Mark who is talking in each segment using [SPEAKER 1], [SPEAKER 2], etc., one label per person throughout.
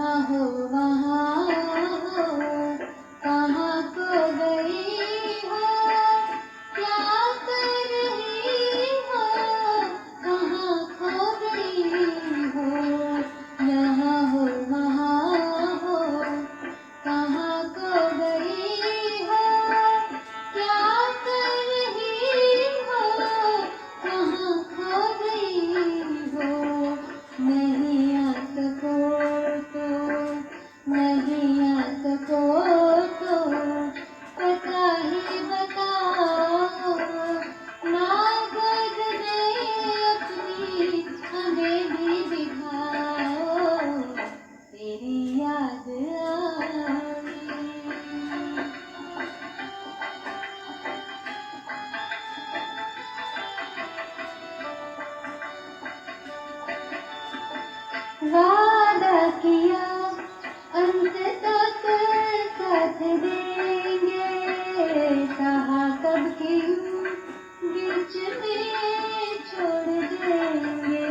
[SPEAKER 1] जहाँ हो वहाँ हो, कहाँ को गई हो, क्या कर रही हो, कहाँ खो गई हो। जहाँ हो वहाँ हो, कहाँ को गई हो, क्या कर रही हो, कहाँ खो गई हो। नहीं आ सको तो, नहीं आ सको तो पता ही बताओ, ना गोद में अपनी हमें भी दिखाओ, तेरी याद आई। वादा किया अंत तक साथ देंगे, कहा कब क्यों बीच में छोड़ देंगे।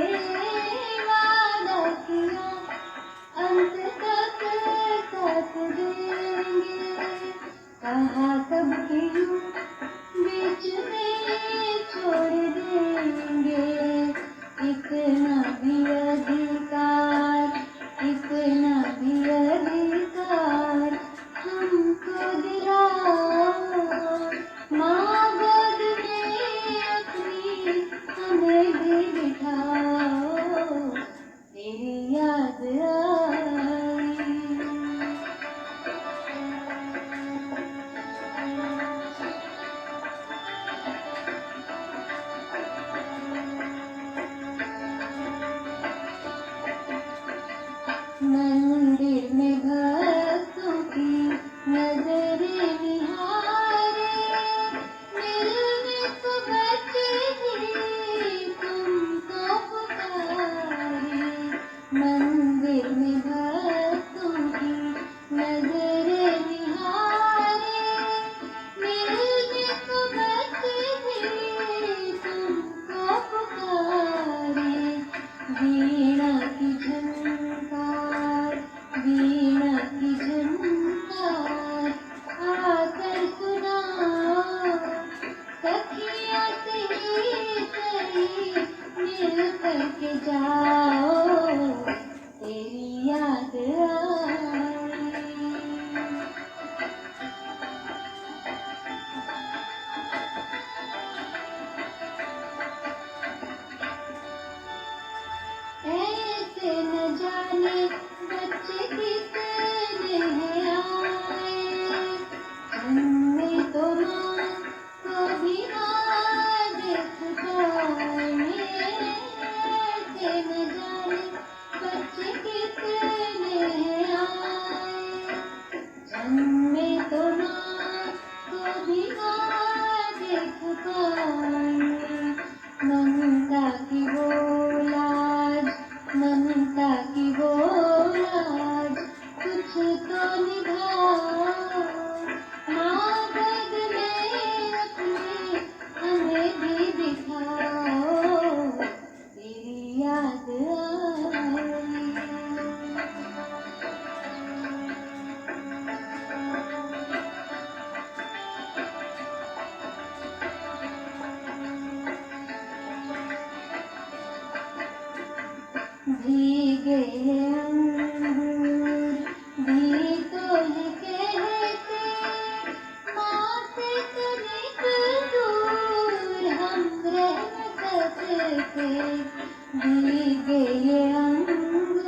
[SPEAKER 1] वादा किया अंत तक साथ देंगे, कहा कब क्यों बीच में छोड़ देंगे। इतना भी अधिकार, इतना भी अधिकार हमको दिलाओ, माँ गोद में अपनी हमें भी बिठाओ, तेरी याद आई। मंदिर में भक्तों की नजरें निहारे, मिलने को बचे ही तुमको पुकारे। मंदिर में भक्तों की नजरें निहारे, मिलने को बचे ही तुमको पुकारे। वीणा की झनकार, वीणा की झनकार आकर सुनाओ, सखियों से ही सही मिल करके जाओ, तेरी याद आई। ऐसे न जाने बच्चे कितने हैं आए, जन्मे तो माँ को भी ना देख पाए। ऐसे न जाने बच्चे कितने हैं आए, जन्मे तो माँ को भी ना देख पाए। ममता की वो लाज, ममता की वो लाज कुछ तो निभाओ, माँ गोद में अपने हमें भी दिखाओ, तेरी याद आई। भीगे अंगूर भी तो ये कहते, माँ से तनिक दूर हम रह न सकते। भीगे ये अंगूर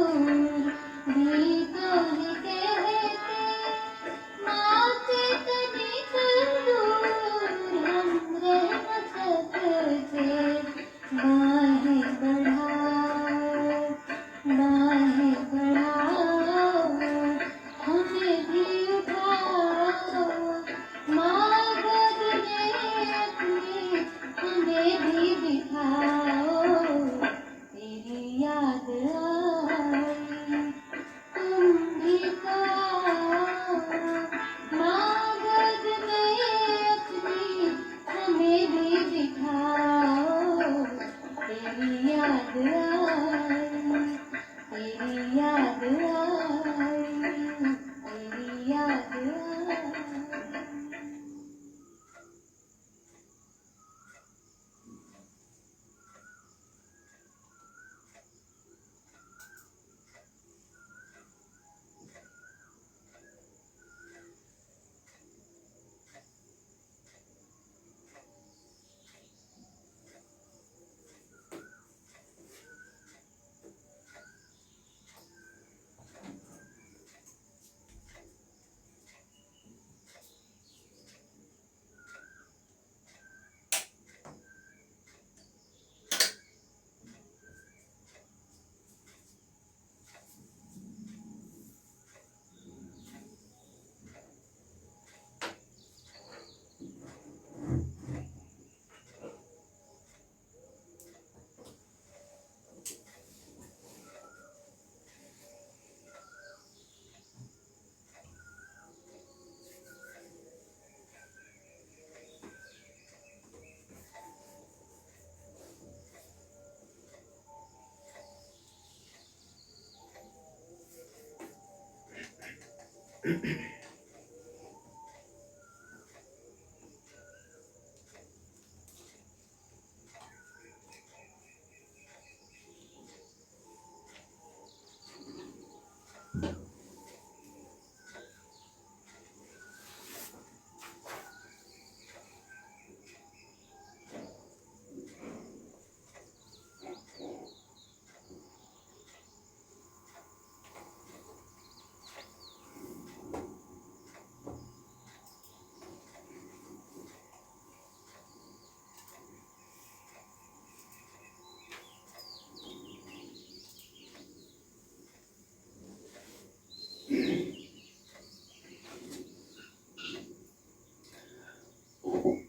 [SPEAKER 1] भी तो ये कहते, माँ से तनिक दूर हम रह न सकते। बाहें बढ़ाओ, बाहें बढ़ाओ, हमें भी उठाओ, माँ गोद में अपनी हमें भी बिठाओ, तेरी याद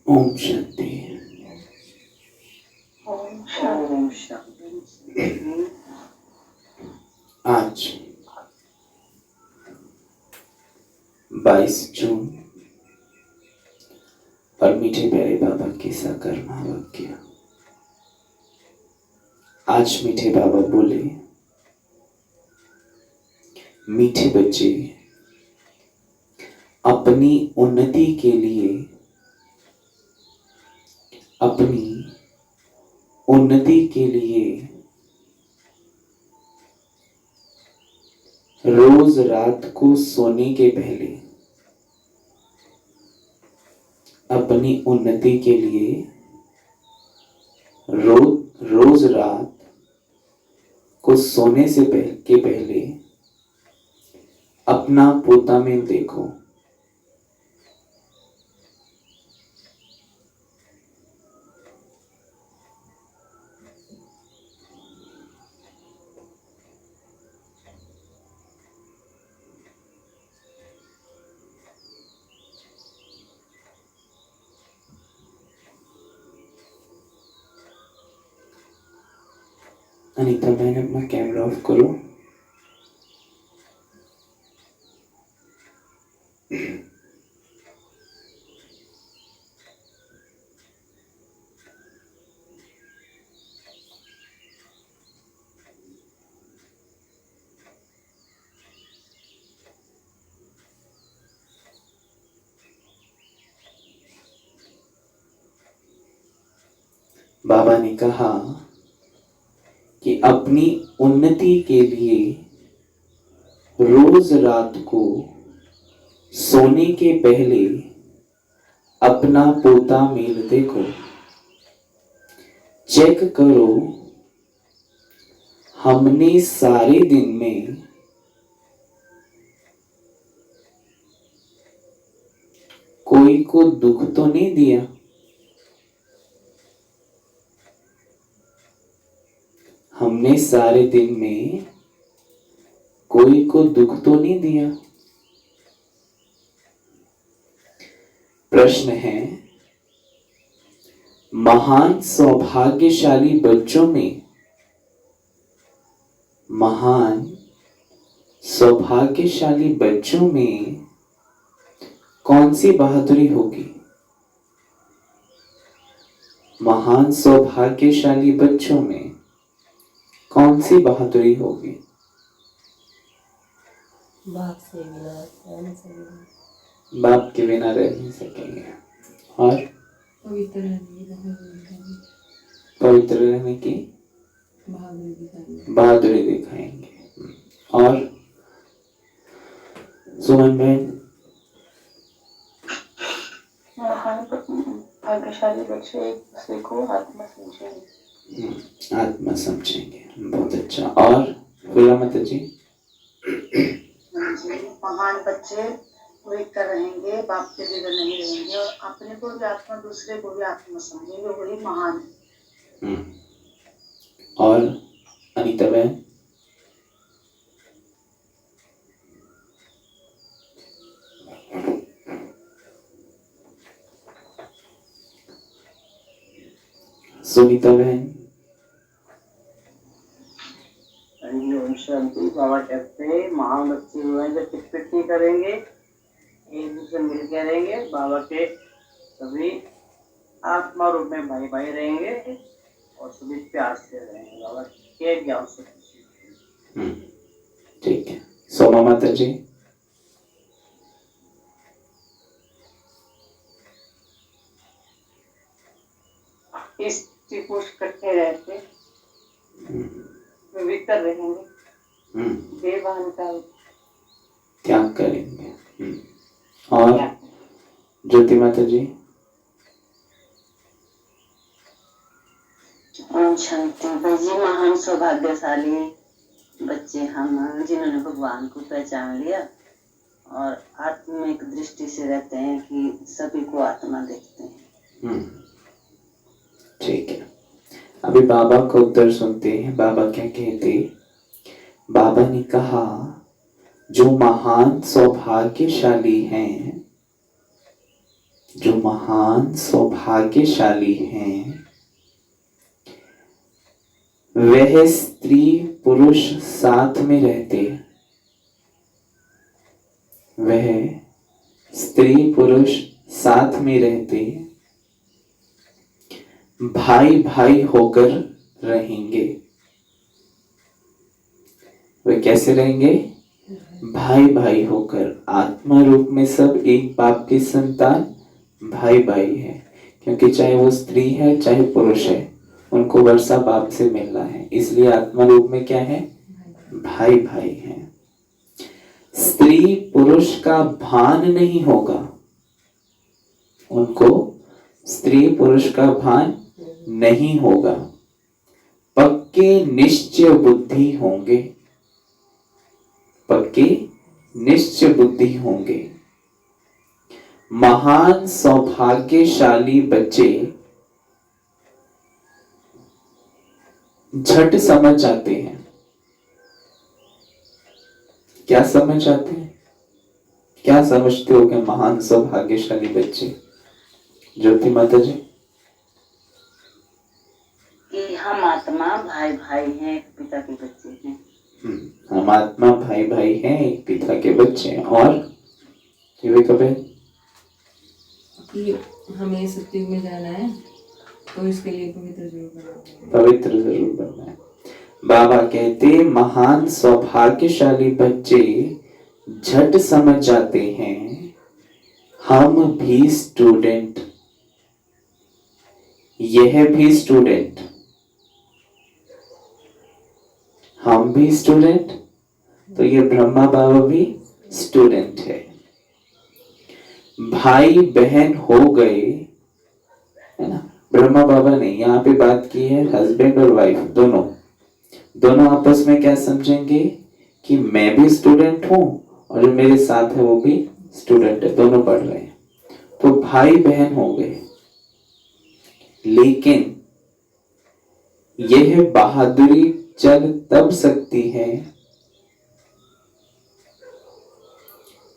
[SPEAKER 2] ओम शांति।
[SPEAKER 3] ओम शांति।
[SPEAKER 2] आज 22 जून और मीठे प्यारे बाबा के साकार महावाक्य। आज मीठे बाबा बोले, मीठे बच्चे, अपनी उन्नति के लिए, अपनी उन्नति के लिए रोज रात को सोने के पहले, अपनी उन्नति के लिए रोज रात को सोने से पहले अपना पोता में देखो। अनीता बहन, अपना कैमरा ऑफ करो। बाबा ने कहा कि अपनी उन्नति के लिए रोज रात को सोने के पहले अपना पोता मेल देखो। चेक करो, हमने सारे दिन में कोई को दुख तो नहीं दिया। हमने सारे दिन में कोई को दुख तो नहीं दिया। प्रश्न है, महान सौभाग्यशाली बच्चों में, महान सौभाग्यशाली बच्चों में कौन सी बहादुरी होगी? महान सौभाग्यशाली बच्चों में कौन सी बहादुरी होगी?
[SPEAKER 4] बाप से बिना रह नहीं सकेंगे।
[SPEAKER 2] बाप के बिना रह नहीं सकेंगे। और
[SPEAKER 4] पवित्र
[SPEAKER 2] रहने की बहादुरी दिखाएंगे। और सुमन बहन,
[SPEAKER 3] भाग्यशाली बच्चे एक दूसरे को आत्मा समझेंगे।
[SPEAKER 2] आत्मा समझेंगे। बहुत अच्छा। और फुला माता जी,
[SPEAKER 3] महान बच्चे पवित्र रहेंगे, बाप के बिगड़ नहीं रहेंगे और अपने को भी आत्मा, दूसरे को भी आत्मा समझेंगे, वही महान है।
[SPEAKER 2] और अनीता बहन, सुनीता बहन,
[SPEAKER 5] ओम शांति। बाबा कहते हैं महान बच्चे हुए हैं, जब पिट नहीं करेंगे, एक दूसरे मिल के रहेंगे, बाबा के सभी आत्मा रूप में भाई भाई रहेंगे और सभी प्यार से रहेंगे। बाबा के ज्ञान से।
[SPEAKER 2] ठीक है। सोमा माता जी,
[SPEAKER 3] स्त्री पुरुष इकट्ठे रहते पवित्र रहेंगे, देवान का
[SPEAKER 2] त्याग करेंगे। और ज्योति माता जी?
[SPEAKER 5] ओम शांति। जी महान सौभाग्यशाली बच्चे हम जिन्होंने भगवान को पहचान लिया और आत्मिक दृष्टि से रहते हैं कि सभी को आत्मा देखते हैं।
[SPEAKER 2] ठीक है, अभी बाबा को उत्तर सुनते हैं। बाबा क्या कहते? बाबा ने कहा जो महान सौभाग्यशाली हैं, जो महान सौभाग्यशाली हैं, वह स्त्री पुरुष साथ में रहते, वह स्त्री पुरुष साथ में रहते भाई भाई होकर रहेंगे। वे कैसे रहेंगे? भाई भाई होकर। आत्मा रूप में सब एक बाप की संतान भाई भाई है, क्योंकि चाहे वो स्त्री है चाहे पुरुष है, उनको वर्षा बाप से मिलना है, इसलिए आत्मा रूप में क्या है? भाई भाई है। स्त्री पुरुष का भान नहीं होगा, उनको स्त्री पुरुष का भान नहीं होगा, पक्के निश्चय बुद्धि होंगे, पक्के निश्चय बुद्धि होंगे। महान सौभाग्यशाली बच्चे झट समझ जाते हैं। क्या समझ जाते हैं? क्या समझते हो कि महान सौभाग्यशाली बच्चे? ज्योति माता जी?
[SPEAKER 5] कि हम आत्मा भाई भाई हैं, एक पिता के बच्चे हैं।
[SPEAKER 2] हम आत्मा भाई भाई हैं, एक पिता के बच्चे हैं। और कभी
[SPEAKER 4] कि हमें सत्युग में जाना है तो इसके लिए पवित्र जरूर बनना है।
[SPEAKER 2] पवित्र जरूर बनना है। बाबा कहते महान सौभाग्यशाली बच्चे झट समझ जाते हैं हम भी स्टूडेंट, यह भी स्टूडेंट, हम भी स्टूडेंट, तो ये ब्रह्मा बाबा भी स्टूडेंट है। भाई बहन हो गए, है ना? ब्रह्मा बाबा ने यहाँ पे बात की है हस्बैंड और वाइफ दोनों आपस में क्या समझेंगे कि मैं भी स्टूडेंट हूं और जो मेरे साथ है वो भी स्टूडेंट है, दोनों पढ़ रहे हैं, तो भाई बहन हो गए। लेकिन यह बहादुरी चल तब सकती है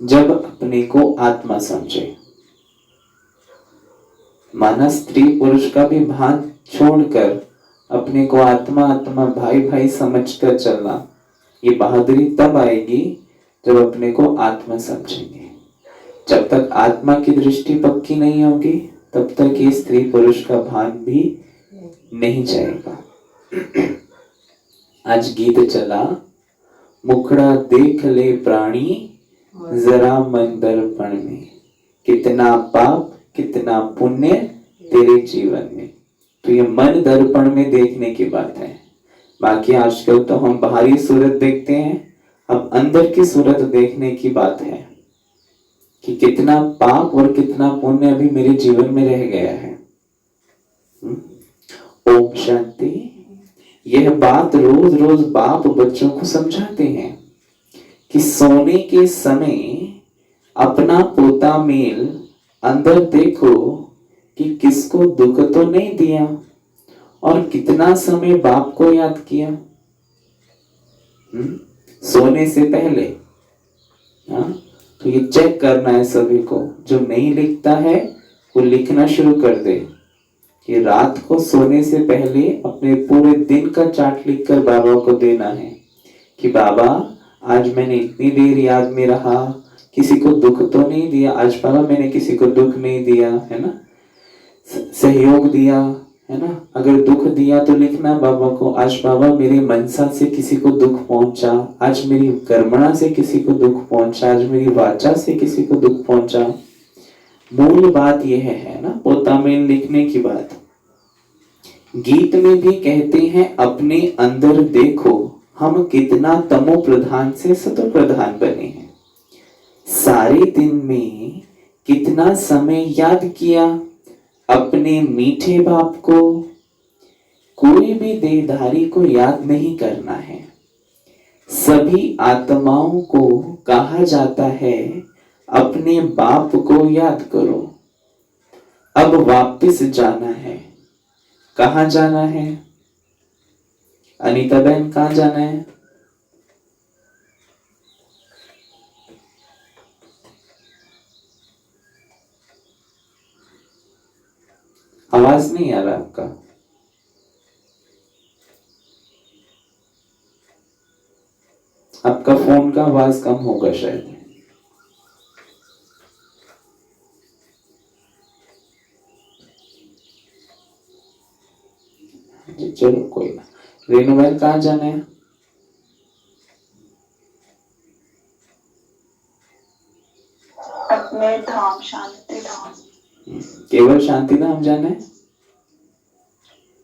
[SPEAKER 2] जब अपने को आत्मा समझे। माना स्त्री पुरुष का भी भान छोड़कर अपने को आत्मा आत्मा भाई भाई समझकर चलना, ये बहादुरी तब आएगी जब अपने को आत्मा समझेंगे। जब तक आत्मा की दृष्टि पक्की नहीं होगी तब तक ये स्त्री पुरुष का भान भी नहीं जाएगा। आज गीत चला, मुखड़ा देख ले प्राणी जरा मन दर्पण में, कितना पाप कितना पुण्य तेरे जीवन में। तो ये मन दर्पण में देखने की बात है। बाकी आजकल तो हम बाहरी सूरत देखते हैं, अब अंदर की सूरत देखने की बात है कि कितना पाप और कितना पुण्य अभी मेरे जीवन में रह गया है। ओम शांति। यह बात रोज रोज बाप बच्चों को समझाते हैं कि सोने के समय अपना पोता मेल अंदर देखो कि किसको दुख तो नहीं दिया और कितना समय बाप को याद किया। सोने से पहले तो ये चेक करना है सभी को। जो नहीं लिखता है वो लिखना शुरू कर दे कि रात को सोने से पहले अपने पूरे दिन का चार्ट लिखकर बाबा को देना है कि बाबा आज मैंने इतनी देर याद में रहा, किसी को दुख तो नहीं दिया आज बाबा, मैंने किसी को दुख नहीं दिया, है ना, सहयोग दिया, है ना। अगर दुख दिया तो लिखना बाबा को, आज बाबा मेरे मनसा से किसी को दुख पहुंचा, आज मेरी कर्मणा से किसी को दुख पहुंचा, आज मेरी वाचा से किसी को दुख पहुंचा। मूल बात यह है ना पोता में लिखने की बात, गीत में भी कहते हैं अपने अंदर देखो हम कितना तमो प्रधान से सतो प्रधान बने हैं। सारे दिन में कितना समय याद किया अपने मीठे बाप को। कोई भी देहधारी को याद नहीं करना है। सभी आत्माओं को कहा जाता है अपने बाप को याद करो। अब वापस जाना है। कहाँ जाना है? अनीता बहन कहाँ जाना है? आवाज नहीं आ रहा आपका। आपका फोन का आवाज कम होगा शायद। जी चलो कोई ना। रेनू बहन कहाँ जाना है?
[SPEAKER 3] अपने धाम, शांति धाम।
[SPEAKER 2] केवल शांति धाम जाना है?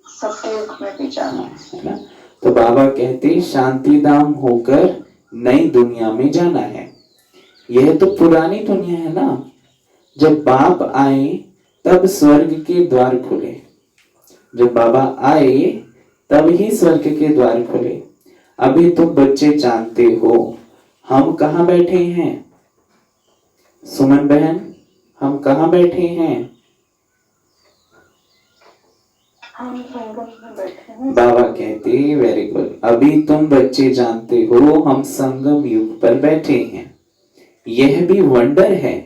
[SPEAKER 3] सतयुग में भी जाना
[SPEAKER 2] है ना। तो बाबा कहते शांति धाम होकर नई दुनिया में जाना है। यह तो पुरानी दुनिया है ना। जब बाप आए तब स्वर्ग के द्वार खुले। जब बाबा आए तब ही स्वर्ग के द्वार खुले। अभी तुम बच्चे जानते हो हम कहाँ बैठे हैं? सुमन बहन हम कहाँ बैठे हैं?
[SPEAKER 3] हम संगम में बैठे हैं।
[SPEAKER 2] बाबा कहते वेरी गुड। अभी तुम बच्चे जानते हो हम संगम युग पर बैठे हैं। यह भी वंडर है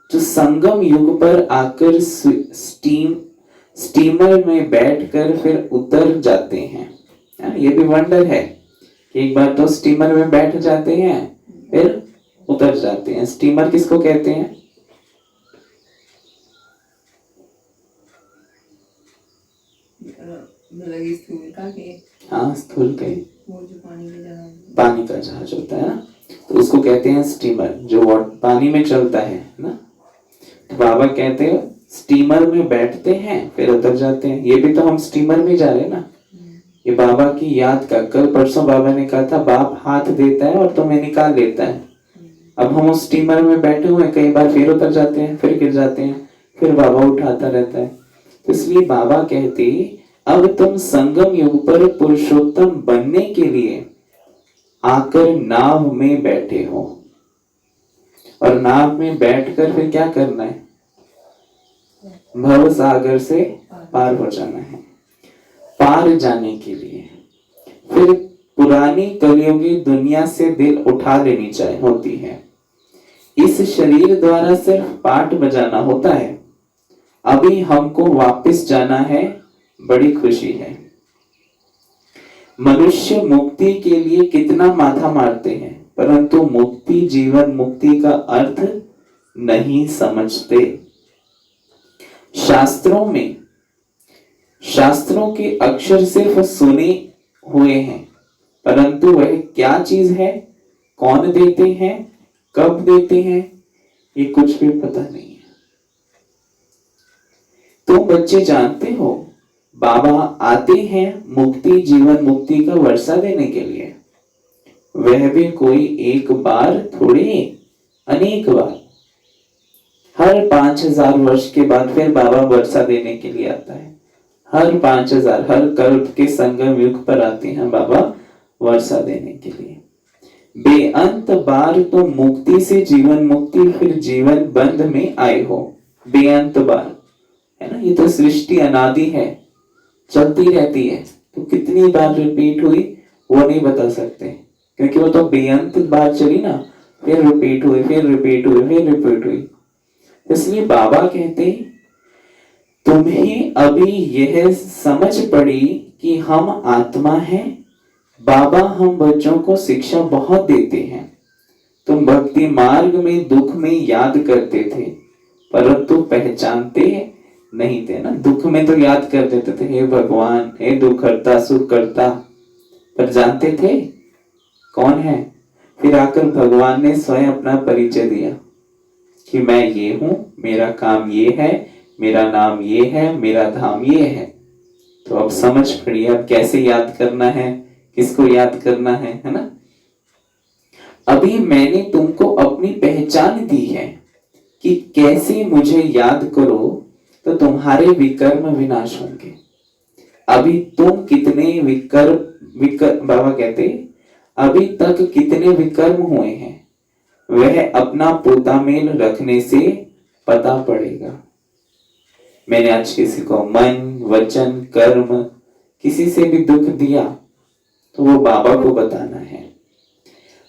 [SPEAKER 2] जो संगम युग पर आकर स्टीमर में बैठकर फिर उतर जाते हैं। ये भी वंडर है कि एक बार तो स्टीमर में बैठ जाते हैं फिर उतर जाते हैं। स्टीमर किसको कहते हैं?
[SPEAKER 4] मतलब स्थूल का के
[SPEAKER 2] हाँ स्थूल के
[SPEAKER 4] वो जो
[SPEAKER 2] पानी का जहाज होता है ना, तो उसको कहते हैं स्टीमर, जो पानी में चलता है ना। तो बाबा कहते हैं स्टीमर में बैठते हैं फिर उतर जाते हैं। ये भी तो हम स्टीमर में जा रहे हैं ना। ये बाबा की याद का, कल परसों बाबा ने कहा था बाप हाथ देता है और तुम्हें निकाल लेता है। अब हम उस स्टीमर में बैठे हुए हैं, कई बार फिर उतर जाते हैं फिर गिर जाते हैं, फिर बाबा उठाता रहता है। तो इसलिए बाबा कहते अब तुम संगम युग पर पुरुषोत्तम बनने के लिए आकर नाव में बैठे हो। और नाव में बैठकर फिर क्या करना है? भव सागर से पार हो जाना है। पार जाने के लिए फिर पुरानी कलयुगी दुनिया से दिल उठा लेनी चाहिए होती है। इस शरीर द्वारा सिर्फ पाठ बजाना होता है। अभी हमको वापस जाना है। बड़ी खुशी है। मनुष्य मुक्ति के लिए कितना माथा मारते हैं, परंतु मुक्ति, जीवन मुक्ति का अर्थ नहीं समझते। शास्त्रों के अक्षर सिर्फ सुने हुए हैं, परंतु वह क्या चीज है, कौन देते हैं, कब देते हैं, ये कुछ भी पता नहीं है। तुम बच्चे जानते हो बाबा आते हैं मुक्ति, जीवन मुक्ति का वर्षा देने के लिए। वह भी कोई एक बार थोड़ी, अनेक बार। हर 5000 वर्ष के बाद फिर बाबा वर्षा देने के लिए आता है। हर 5000, हर कल्प के संगम युग पर आते हैं बाबा वर्षा देने के लिए। बेअंत बार तो मुक्ति से जीवन मुक्ति, फिर जीवन बंध में आए हो। बेअंत बार है ना। ये तो सृष्टि अनादि है, चलती रहती है। तो कितनी बार रिपीट हुई वो नहीं बता सकते, क्योंकि वो तो बेअंत बार चली ना, फिर रिपीट हुई, फिर रिपीट हुई, फिर रिपीट हुई। इसलिए बाबा कहते तुम्हें अभी यह समझ पड़ी कि हम आत्मा हैं। बाबा हम बच्चों को शिक्षा बहुत देते हैं। तुम भक्ति मार्ग में दुख में याद करते थे, परंतु पहचानते नहीं थे ना। दुख में तो याद कर देते थे, हे भगवान, हे दुख करता सुख करता, पर जानते थे कौन है। फिर आकर भगवान ने स्वयं अपना परिचय दिया कि मैं ये हूं, मेरा काम ये है, मेरा नाम ये है, मेरा धाम ये है। तो अब समझ पड़ी अब कैसे याद करना है, किसको याद करना है ना। अभी मैंने तुमको अपनी पहचान दी है कि कैसे मुझे याद करो तो तुम्हारे विकर्म विनाश होंगे। अभी तुम कितने बाबा कहते अभी तक कितने विकर्म हुए हैं वह अपना पोतामेल रखने से पता पड़ेगा। मैंने आज किसी को मन वचन कर्म किसी से भी दुख दिया तो वो बाबा को बताना है।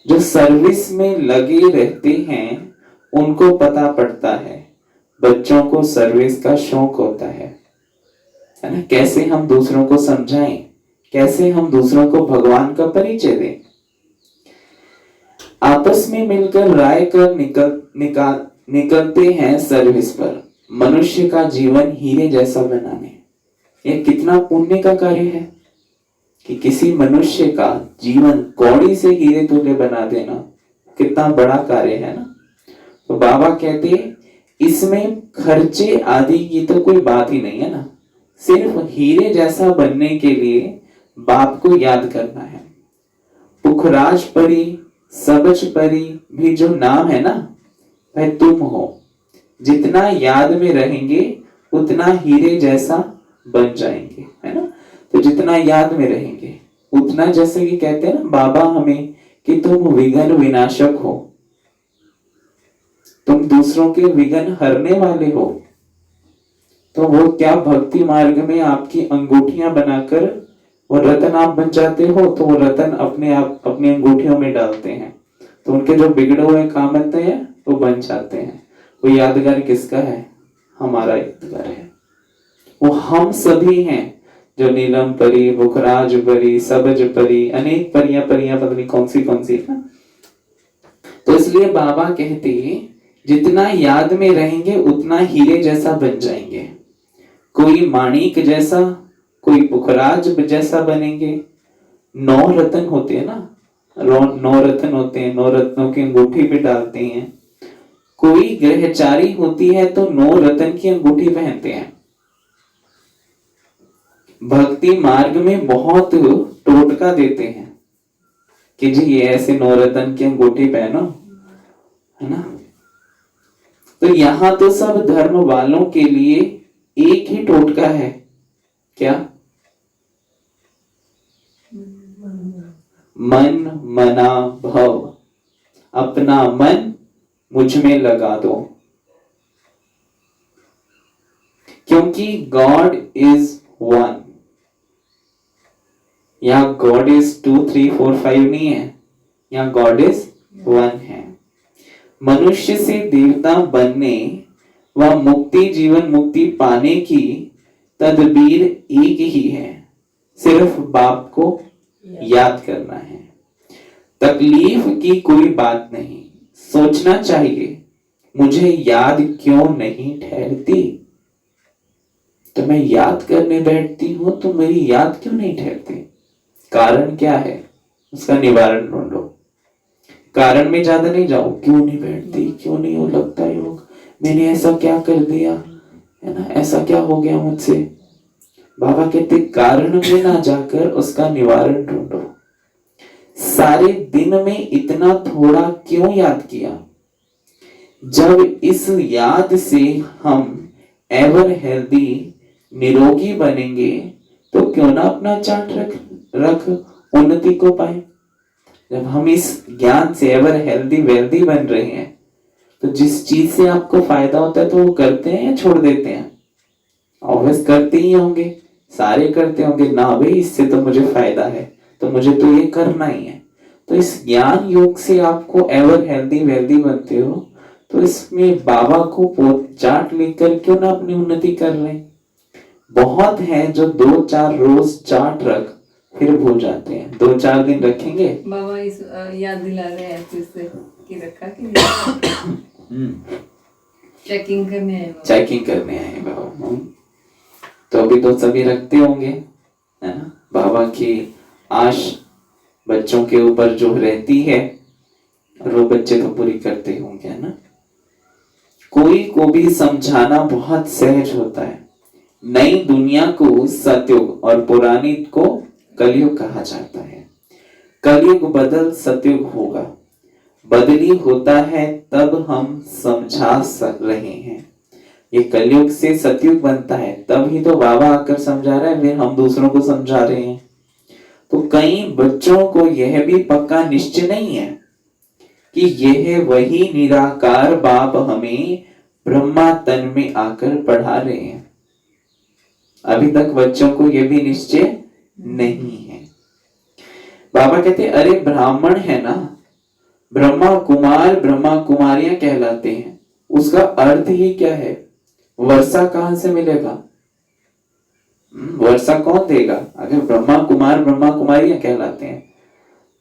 [SPEAKER 2] जो सर्विस में लगे रहते हैं उनको पता पड़ता है, बच्चों को सर्विस का शौक होता है ना। कैसे हम दूसरों को समझाएं, कैसे हम दूसरों को भगवान का परिचय दें। आपस में मिलकर राय कर निकलते हैं सर्विस पर। मनुष्य का जीवन हीरे जैसा बनाने, ये कितना पुण्य का कार्य है कि किसी मनुष्य का जीवन कौड़ी से हीरे तुल्य बना देना, कितना बड़ा कार्य है ना। तो बाबा कहते इसमें खर्चे आदि की तो कोई बात ही नहीं है ना, सिर्फ हीरे जैसा बनने के लिए बाप को याद करना है। पुखराज परी सबज परी भी जो नाम है ना वह तुम हो। जितना याद में रहेंगे उतना हीरे जैसा बन जाएंगे, है ना। तो जितना याद में रहेंगे उतना, जैसे कि कहते हैं ना बाबा हमें कि तुम विघ्न विनाशक हो, तुम दूसरों के विघ्न हरने वाले हो। तो वो क्या भक्ति मार्ग में आपकी अंगूठियां बनाकर वो रतन आप बन जाते हो, तो वो रतन अपने आप अपनी अंगूठियों में डालते हैं तो उनके जो बिगड़े हुए काम आते हैं वो बन जाते हैं। वो यादगार किसका है? हमारा यादगार है। वो हम सभी हैं जो नीलम परी बुखराज परी सबज परी अनेक परियां पता नहीं कौन सी है। तो इसलिए बाबा कहते जितना याद में रहेंगे उतना हीरे जैसा बन जाएंगे। कोई माणिक जैसा, कोई पुखराज जैसा बनेंगे। 9 रत्न होते हैं ना, 9 रत्न होते हैं, 9 रत्नों की अंगूठी पे डालते हैं। कोई ग्रहचारी होती है तो 9 रत्न की अंगूठी पहनते हैं। भक्ति मार्ग में बहुत टोटका देते हैं कि जी ये ऐसे 9 रत्न की अंगूठी पहनो, है ना। तो यहां तो सब धर्म वालों के लिए एक ही टोटका है, क्या? मन मना भव, अपना मन मुझ में लगा दो, क्योंकि गॉड इज वन। यहां गॉड इज 2 3 4 5 नहीं है, यहां गॉड इज वन है। मनुष्य से देवता बनने व मुक्ति जीवन मुक्ति पाने की तदबीर एक ही है, सिर्फ बाप को याद करना है। तकलीफ की कोई बात नहीं। सोचना चाहिए मुझे याद क्यों नहीं ठहरती। तो मैं याद करने बैठती हूं तो मेरी याद क्यों नहीं ठहरती? कारण क्या है? उसका निवारण ढूंढो। कारण में ज्यादा नहीं जाओ, क्यों नहीं बैठती, क्यों नहीं हो लगता योग, मैंने ऐसा क्या कर दिया, है ना, ऐसा क्या हो गया मुझसे। बाबा कहते कारण में ना जाकर उसका निवारण ढूंढो। सारे दिन में इतना थोड़ा क्यों याद किया? जब इस याद से हम एवर हेल्दी निरोगी बनेंगे तो क्यों ना अपना चार्ट रख उन्नति को पाए। जब हम इस ज्ञान से एवर हेल्दी वेल्दी बन रहे हैं तो जिस चीज से आपको फायदा होता है तो वो करते हैं या छोड़ देते हैं? ऑब्वियस करते ही होंगे, सारे करते होंगे ना भाई इससे तो मुझे फायदा है तो मुझे तो ये करना ही है। तो इस ज्ञान योग से आपको एवर हेल्दी वेल्दी बनते हो तो इसमें बाबा को चार्ट लेकर क्यों ना अपनी उन्नति कर रहे हैं। बहुत है जो 2-4 रोज चार्ट रख फिर भूल जाते हैं, 2-4 दिन रखेंगे।
[SPEAKER 4] बाबा इस याद दिला रहे हैं फिर से कि रखा कि चेकिंग करने आए बाबा। तो अभी तो सभी रखते होंगे, है ना। बाबा की आश बच्चों के ऊपर जो रहती है और वो बच्चे तो पूरी करते होंगे, है ना। कोई को भी समझाना बहुत सहज होता है,
[SPEAKER 2] नई दुनिया को सतयुग और पुरानी को कलयुग कहा जाता है। कलयुग बदल सतयुग होगा, बदली होता है तब हम समझा रहे हैं। ये कलयुग से सतयुग बनता है, तब ही तो बाबा आकर समझा रहा है, फिर हम दूसरों को समझा रहे हैं। तो कई बच्चों को यह भी पक्का निश्चय नहीं है कि यह वही निराकार बाप हमें ब्रह्मा तन में आकर पढ़ा रहे हैं। अभी तक बच्चों को यह भी निश्चय नहीं है। बाबा कहते अरे ब्राह्मण है ना, ब्रह्मा कुमार ब्रह्मा कुमारियां कहलाते हैं, उसका अर्थ ही क्या है? वर्षा कहां से मिलेगा? वर्षा कौन देगा? अगर ब्रह्मा कुमार ब्रह्मा कुमारियां कहलाते हैं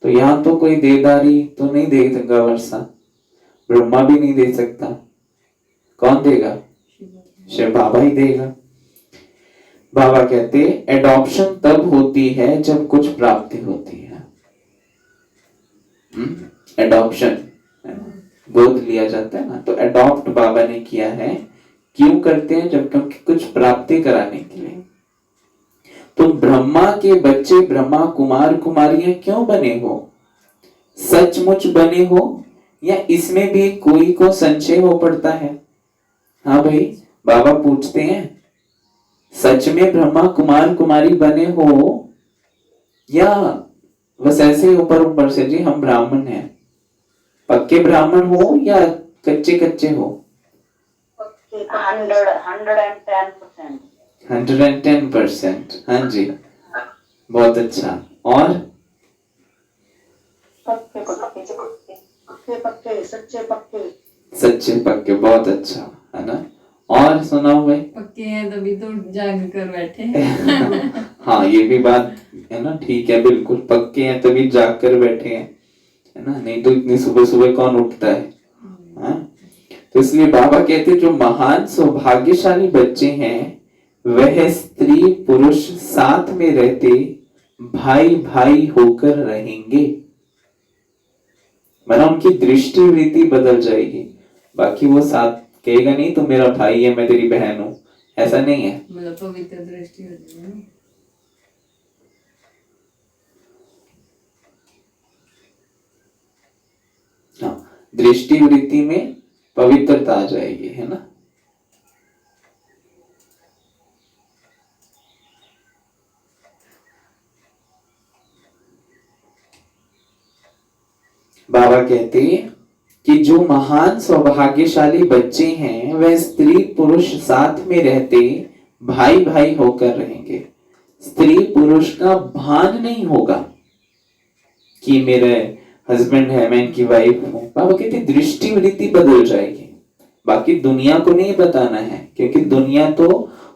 [SPEAKER 2] तो यहां तो कोई देदारी तो नहीं दे देगा वर्षा, ब्रह्मा भी नहीं दे सकता। कौन देगा? शिव बाबा ही देगा। बाबा कहते एडॉप्शन तब होती है जब कुछ प्राप्ति होती है। एडॉप्शन गोद लिया जाता है ना, तो एडॉप्ट बाबा ने किया है। क्यों करते हैं? जब क्योंकि कुछ प्राप्ति कराने के लिए। तो ब्रह्मा के बच्चे ब्रह्मा कुमार कुमारियां क्यों बने हो? सचमुच बने हो या इसमें भी कोई को संशय हो पड़ता है? हाँ भाई, बाबा पूछते हैं सच में ब्रह्मा कुमार कुमारी बने हो या बस ऐसे ऊपर ऊपर से जी हम ब्राह्मण हैं? पक्के ब्राह्मण हो या कच्चे कच्चे हो? 110%। हाँ जी, बहुत अच्छा। और
[SPEAKER 3] पक्के पक्के पक्के सच्चे पक्के
[SPEAKER 2] सच्चे पक्के, बहुत अच्छा है ना। और सुनाओ भाई।
[SPEAKER 6] पक्के हैं तभी तो जाग कर बैठे हैं।
[SPEAKER 2] हाँ, ये भी बात है ना, ठीक है, बिल्कुल पक्के हैं तभी जाग कर बैठे हैं, है ना, नहीं तो इतनी सुबह सुबह कौन उठता है? हाँ? तो इसलिए बाबा कहते जो महान सौभाग्यशाली बच्चे हैं वह स्त्री पुरुष साथ में रहते भाई भाई होकर रहेंगे। मतलब उनकी दृष्टि वृत्ति बदल जाएगी। बाकी वो साथ कहेगा नहीं तो मेरा भाई है, मैं तेरी बहन हूं, ऐसा नहीं है।
[SPEAKER 6] मतलब पवित्र दृष्टि होती है।
[SPEAKER 2] हाँ, दृष्टि वृत्ति में पवित्रता आ जाएगी, है ना। बाबा कहते कि जो महान सौभाग्यशाली बच्चे हैं वह स्त्री पुरुष साथ में रहते भाई भाई होकर रहेंगे। स्त्री पुरुष का भान नहीं होगा कि मेरे हस्बैंड है, मैं इनकी वाइफ हूं। बाबा कहते दृष्टि वृत्ति बदल जाएगी। बाकी दुनिया को नहीं बताना है, क्योंकि दुनिया तो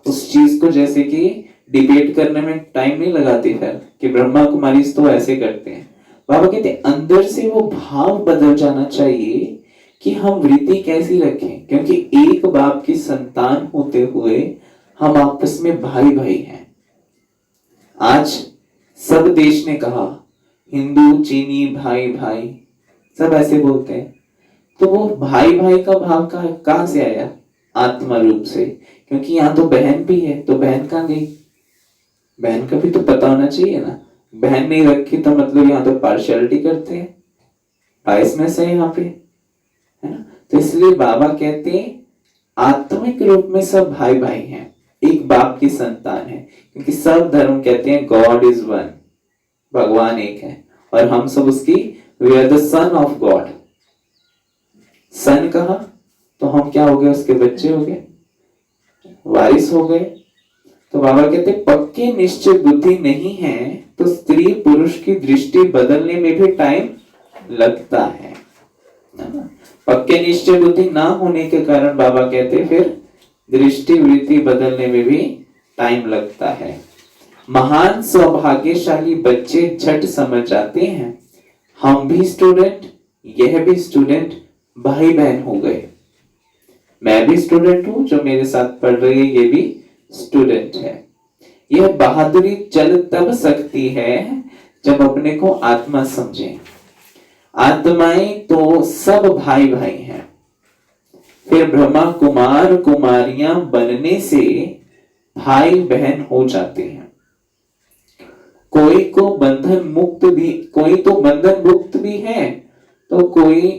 [SPEAKER 2] उस चीज को जैसे कि डिबेट करने में टाइम नहीं लगाती फिर कि ब्रह्मा कुमारी तो ऐसे करते हैं। बाबा कहते अंदर से वो भाव बदल जाना चाहिए कि हम वृत्ति कैसी रखें, क्योंकि एक बाप की संतान होते हुए हम आपस में भाई भाई हैं। आज सब देश ने कहा हिंदू चीनी भाई भाई, सब ऐसे बोलते हैं। तो वो भाई भाई का भाव कहां से आया? आत्मा रूप से। क्योंकि यहाँ तो बहन भी है, तो बहन कहां गई? बहन का भी तो पता होना चाहिए ना। बहन नहीं रखी तो मतलब यहाँ तो पार्शियलिटी करते हैं, बाइस में से यहाँ पे, है ना। तो इसलिए बाबा कहते हैं आत्मिक रूप में सब भाई भाई हैं, एक बाप की संतान है। क्योंकि सब धर्म कहते हैं गॉड इज वन, भगवान एक है, और हम सब उसकी we are the son of God. Son कहा तो हम क्या हो गए? उसके बच्चे हो गए, वारिस हो गए। तो बाबा कहते पक्के निश्चय बुद्धि नहीं है तो स्त्री पुरुष की दृष्टि बदलने में भी टाइम लगता है ना? पक्के निश्चय बुद्धि ना होने के कारण बाबा कहते फिर दृष्टि वृत्ति बदलने में भी टाइम लगता है। महान सौभाग्यशाली बच्चे झट समझ जाते हैं हम भी स्टूडेंट, यह भी स्टूडेंट, भाई बहन हो गए। मैं भी स्टूडेंट हूं, जो मेरे साथ पढ़ रही है ये भी स्टूडेंट है। यह बहादुरी चल तब सकती है जब अपने को आत्मा समझे। आत्माएं तो सब भाई भाई हैं। फिर ब्रह्मा कुमार कुमारियां बनने से भाई बहन हो जाते हैं। कोई को बंधन मुक्त भी, कोई तो बंधन मुक्त भी है, तो कोई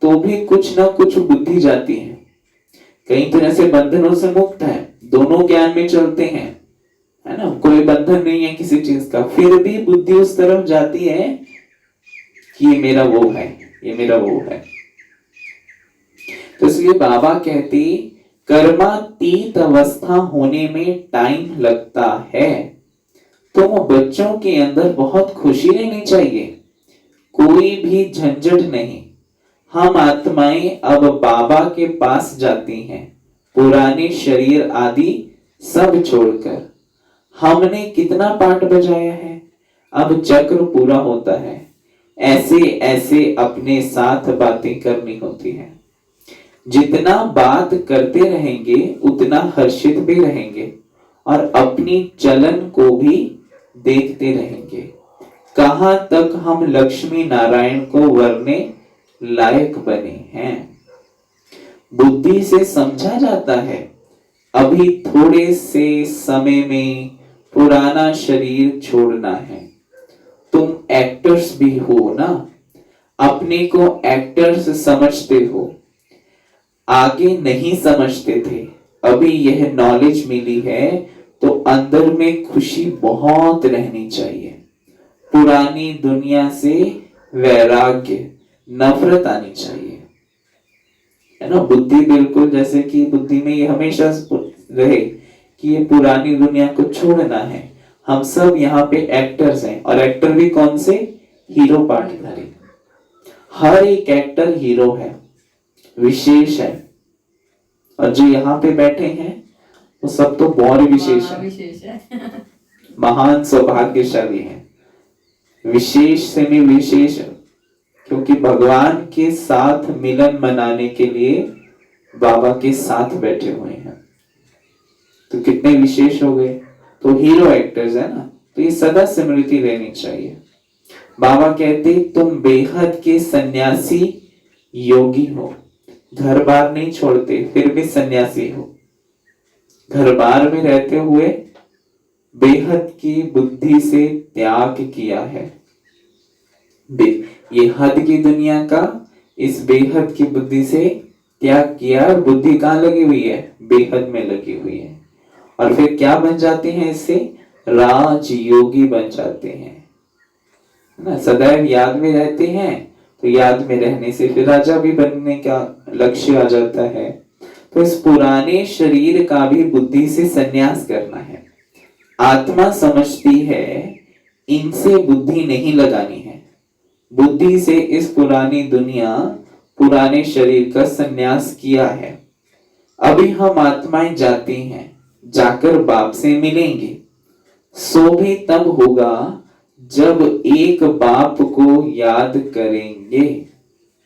[SPEAKER 2] तो भी कुछ ना कुछ बुद्धि जाती है। कई तरह से बंधनों से मुक्त है, दोनों ज्ञान में चलते हैं, है ना, कोई बंधन नहीं है किसी चीज का, फिर भी बुद्धि उस तरफ जाती है कि ये मेरा वो है, ये मेरा वो है। तो इसलिए बाबा कहती कर्मातीत अवस्था होने में टाइम लगता है, तो वो बच्चों के अंदर बहुत खुशी रहनी चाहिए, कोई भी झंझट नहीं। हम आत्माएं अब बाबा के पास जाती हैं, पुराने शरीर आदि सब छोड़कर। हमने कितना पाठ बजाया है, अब चक्र पूरा होता है, ऐसे ऐसे अपने साथ बातें करनी होती है। जितना बात करते रहेंगे उतना हर्षित भी रहेंगे और अपनी चलन को भी देखते रहेंगे। कहां तक हम लक्ष्मी नारायण को वरने लायक बने हैं। बुद्धि से समझा जाता है अभी थोड़े से समय में पुराना शरीर छोड़ना है। तुम एक्टर्स भी हो ना, अपने को एक्टर्स समझते हो, आगे नहीं समझते थे, अभी यह नॉलेज मिली है तो अंदर में खुशी बहुत रहनी चाहिए। पुरानी दुनिया से वैराग्य, नफरत आनी चाहिए, है ना। बुद्धि बिल्कुल जैसे कि बुद्धि में ये हमेशा रहे कि ये पुरानी दुनिया को छोड़ना है। हम सब यहाँ पे एक्टर्स हैं, और एक्टर भी कौन से, हीरो पार्टधारी। हर एक एक्टर हीरो है, विशेष है, और जो यहाँ पे बैठे हैं वो सब तो बहुत विशेष है, महान सौभाग्यशाली हैं, विशेष से भी विशेष, क्योंकि भगवान के साथ मिलन मनाने के लिए बाबा के साथ बैठे हुए हैं। तो कितने विशेष हो गए, तो हीरो एक्टर्स है ना। तो ये सदा स्मृति रहनी चाहिए। बाबा कहते तुम बेहद के सन्यासी योगी हो, घर बार नहीं छोड़ते फिर भी सन्यासी हो। घर बार में रहते हुए बेहद की बुद्धि से त्याग किया है। ये हद की दुनिया का इस बेहद की बुद्धि से त्याग किया, और बुद्धि कहाँ लगी हुई है, बेहद में लगी हुई है। और फिर क्या बन जाते हैं, इससे राजयोगी बन जाते हैं ना। सदैव याद में रहते हैं, तो याद में रहने से फिर राजा भी बनने का लक्ष्य आ जाता है। तो इस पुराने शरीर का भी बुद्धि से संन्यास करना है। आत्मा समझती है इनसे बुद्धि नहीं लगानी है, बुद्धि से इस पुरानी दुनिया, पुराने शरीर का संन्यास किया है। अभी हम आत्माएं जाती हैं, जाकर बाप से मिलेंगे। सो भी तब होगा जब एक बाप को याद करेंगे।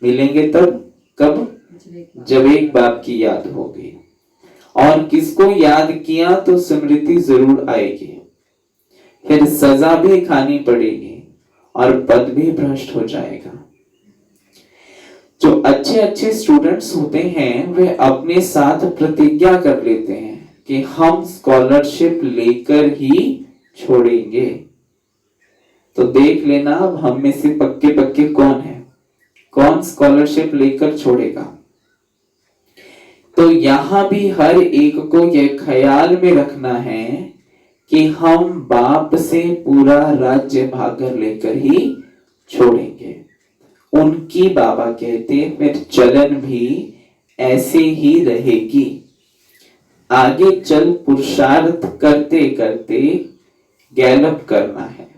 [SPEAKER 2] मिलेंगे तब कब, जब एक बाप की याद होगी। और किसको याद किया तो स्मृति जरूर आएगी, फिर सजा भी खानी पड़ेगी और पद भी भ्रष्ट हो जाएगा। जो अच्छे अच्छे स्टूडेंट्स होते हैं वे अपने साथ प्रतिज्ञा कर लेते हैं कि हम स्कॉलरशिप लेकर ही छोड़ेंगे। तो देख लेना अब हम में से पक्के पक्के कौन है, कौन स्कॉलरशिप लेकर छोड़ेगा। तो यहां भी हर एक को यह ख्याल में रखना है कि हम बाप से पूरा राज्य भागर लेकर ही छोड़ेंगे। उनकी बाबा कहते फिर चलन भी ऐसे ही रहेगी। आगे चल पुरुषार्थ करते करते गैलप करना है।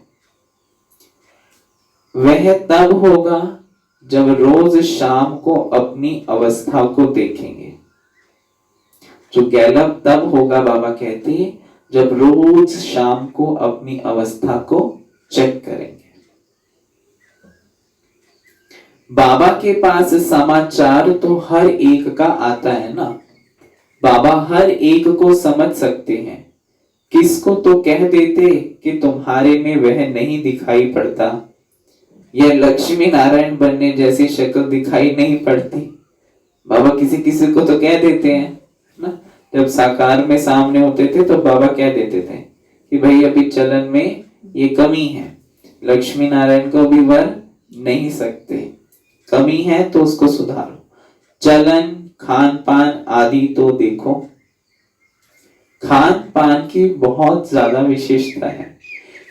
[SPEAKER 2] वह तब होगा जब रोज शाम को अपनी अवस्था को देखेंगे। जो गैलप तब होगा बाबा कहते हैं जब रोज शाम को अपनी अवस्था को चेक करेंगे। बाबा के पास समाचार तो हर एक का आता है ना। बाबा हर एक को समझ सकते हैं। किसको तो कह देते कि तुम्हारे में वह नहीं दिखाई पड़ता, यह लक्ष्मी नारायण बनने जैसी शक्ल दिखाई नहीं पड़ती। बाबा किसी किसी को तो कह देते हैं ना, जब साकार में सामने होते थे तो बाबा कह देते थे कि भाई अभी चलन में ये कमी है, लक्ष्मी नारायण को भी वर नहीं सकते, कमी है तो उसको सुधारो, चलन खान पान आदि तो देखो। खान पान की बहुत ज्यादा विशेषता है,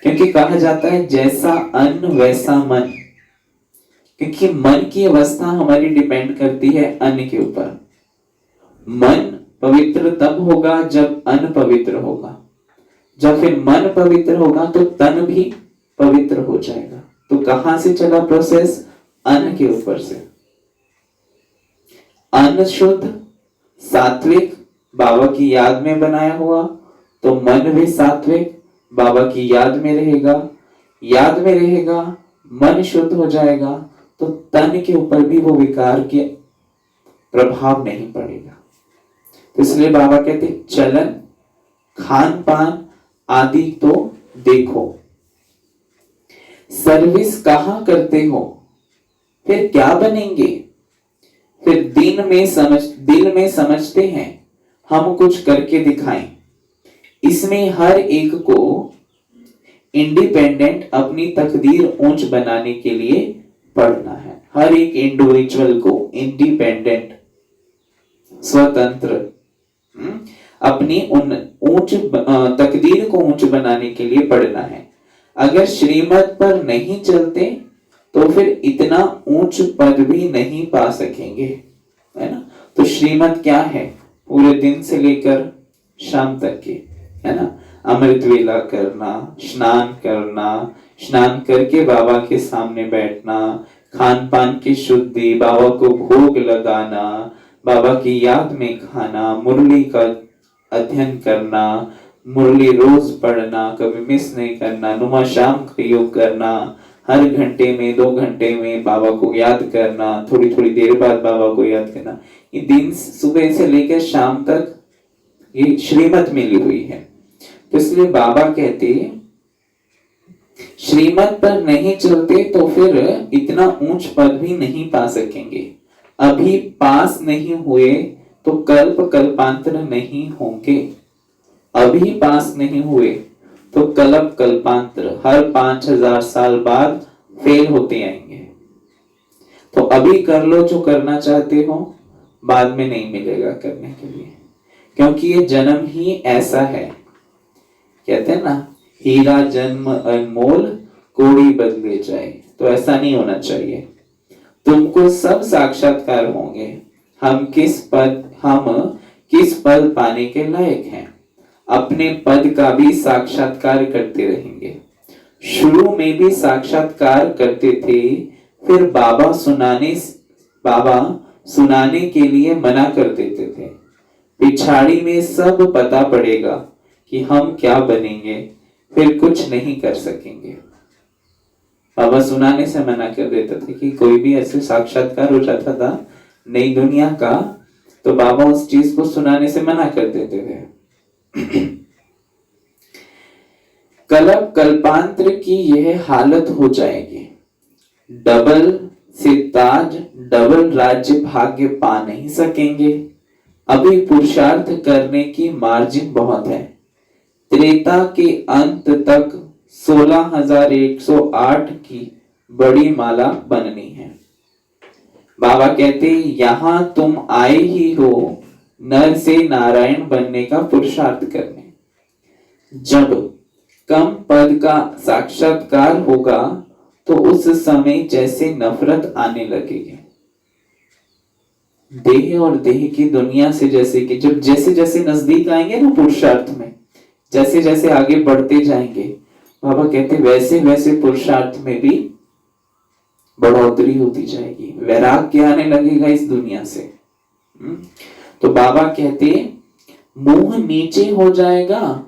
[SPEAKER 2] क्योंकि कहा जाता है जैसा अन्न वैसा मन, क्योंकि मन की अवस्था हमारी डिपेंड करती है अन्न के ऊपर। मन पवित्र तब होगा जब अन्न पवित्र होगा, जब फिर मन पवित्र होगा तो तन भी पवित्र हो जाएगा। तो कहां से चला प्रोसेस? अन्न के ऊपर से। अन्न शुद्ध सात्विक बाबा की याद में बनाया हुआ तो मन भी सात्विक बाबा की याद में रहेगा, याद में रहेगा, मन शुद्ध हो जाएगा तो तन के ऊपर भी वो विकार के प्रभाव नहीं पड़ेगा। तो इसलिए बाबा कहते चलन खान पान आदि तो देखो। सर्विस कहां करते हो फिर क्या बनेंगे? फिर दिल में समझते हैं हम कुछ करके दिखाएं। इसमें हर एक को इंडिपेंडेंट अपनी तकदीर ऊंच बनाने के लिए पढ़ना है। हर एक इंडिविजुअल को इंडिपेंडेंट स्वतंत्र अपनी उन ऊंच तकदीर को ऊंच बनाने के लिए पढ़ना है। अगर श्रीमत पर नहीं चलते तो फिर इतना ऊंच पद भी नहीं पा सकेंगे, है ना। तो श्रीमत क्या है? पूरे दिन से लेकर शाम तक की, है ना। अमृत वेला करना, स्नान करना, स्नान करके बाबा के सामने बैठना, खान पान की शुद्धि, बाबा को भोग लगाना, बाबा की याद में खाना, मुरली का अध्ययन करना, मुरली रोज पढ़ना, कभी मिस नहीं करना, नुमा शाम का योग करना, हर घंटे में 2 घंटे में बाबा को याद करना, थोड़ी थोड़ी देर बाद बाबा को याद करना। ये दिन सुबह से लेकर शाम तक ये श्रीमत मिली हुई है। तो इसलिए बाबा कहते श्रीमत पर नहीं चलते तो फिर इतना ऊंच पद भी नहीं पा सकेंगे। अभी पास नहीं हुए तो कल्प कल्पांतर नहीं होंगे। अभी पास नहीं हुए तो कल्प कल्पांतर हर 5000 साल बाद फेल होते आएंगे। तो अभी कर लो जो करना चाहते हो, बाद में नहीं मिलेगा करने के लिए, क्योंकि ये जन्म ही ऐसा है। कहते हैं ना, हीरा जन्म अनमोल कोड़ी बदले जाए। तो ऐसा नहीं होना चाहिए। तुमको सब साक्षात्कार होंगे। हम किस पद पाने के लायक हैं, अपने पद का भी साक्षात्कार करते रहेंगे। शुरू में भी साक्षात्कार करते थे, फिर बाबा सुनाने के लिए मना कर देते थे। पिछाड़ी में सब पता पड़ेगा कि हम क्या बनेंगे, फिर कुछ नहीं कर सकेंगे। बाबा सुनाने से मना कर देते थे कि कोई भी ऐसे साक्षात्कार हो जाता था नई दुनिया का, तो बाबा उस चीज को सुनाने से मना कर देते थे। कल्प कल्पांतर की यह हालत हो जाएगी। डबल से ताज, डबल राज्य भाग्य पा नहीं सकेंगे। अभी पुरुषार्थ करने की मार्जिन बहुत है। त्रेता के अंत तक 16,108 की बड़ी माला बननी है। बाबा कहते यहां तुम आए ही हो नर से नारायण बनने का पुरुषार्थ करने। जब कम पद का साक्षात्कार होगा तो उस समय जैसे नफरत आने लगेगी देह और देह की दुनिया से। जैसे कि जब जैसे जैसे नजदीक आएंगे ना पुरुषार्थ में, जैसे जैसे आगे बढ़ते जाएंगे, बाबा कहते वैसे वैसे पुरुषार्थ में भी बढ़ोतरी होती जाएगी, वैराग्य आने लगेगा इस दुनिया से। तो बाबा कहते मुंह नीचे हो जाएगा,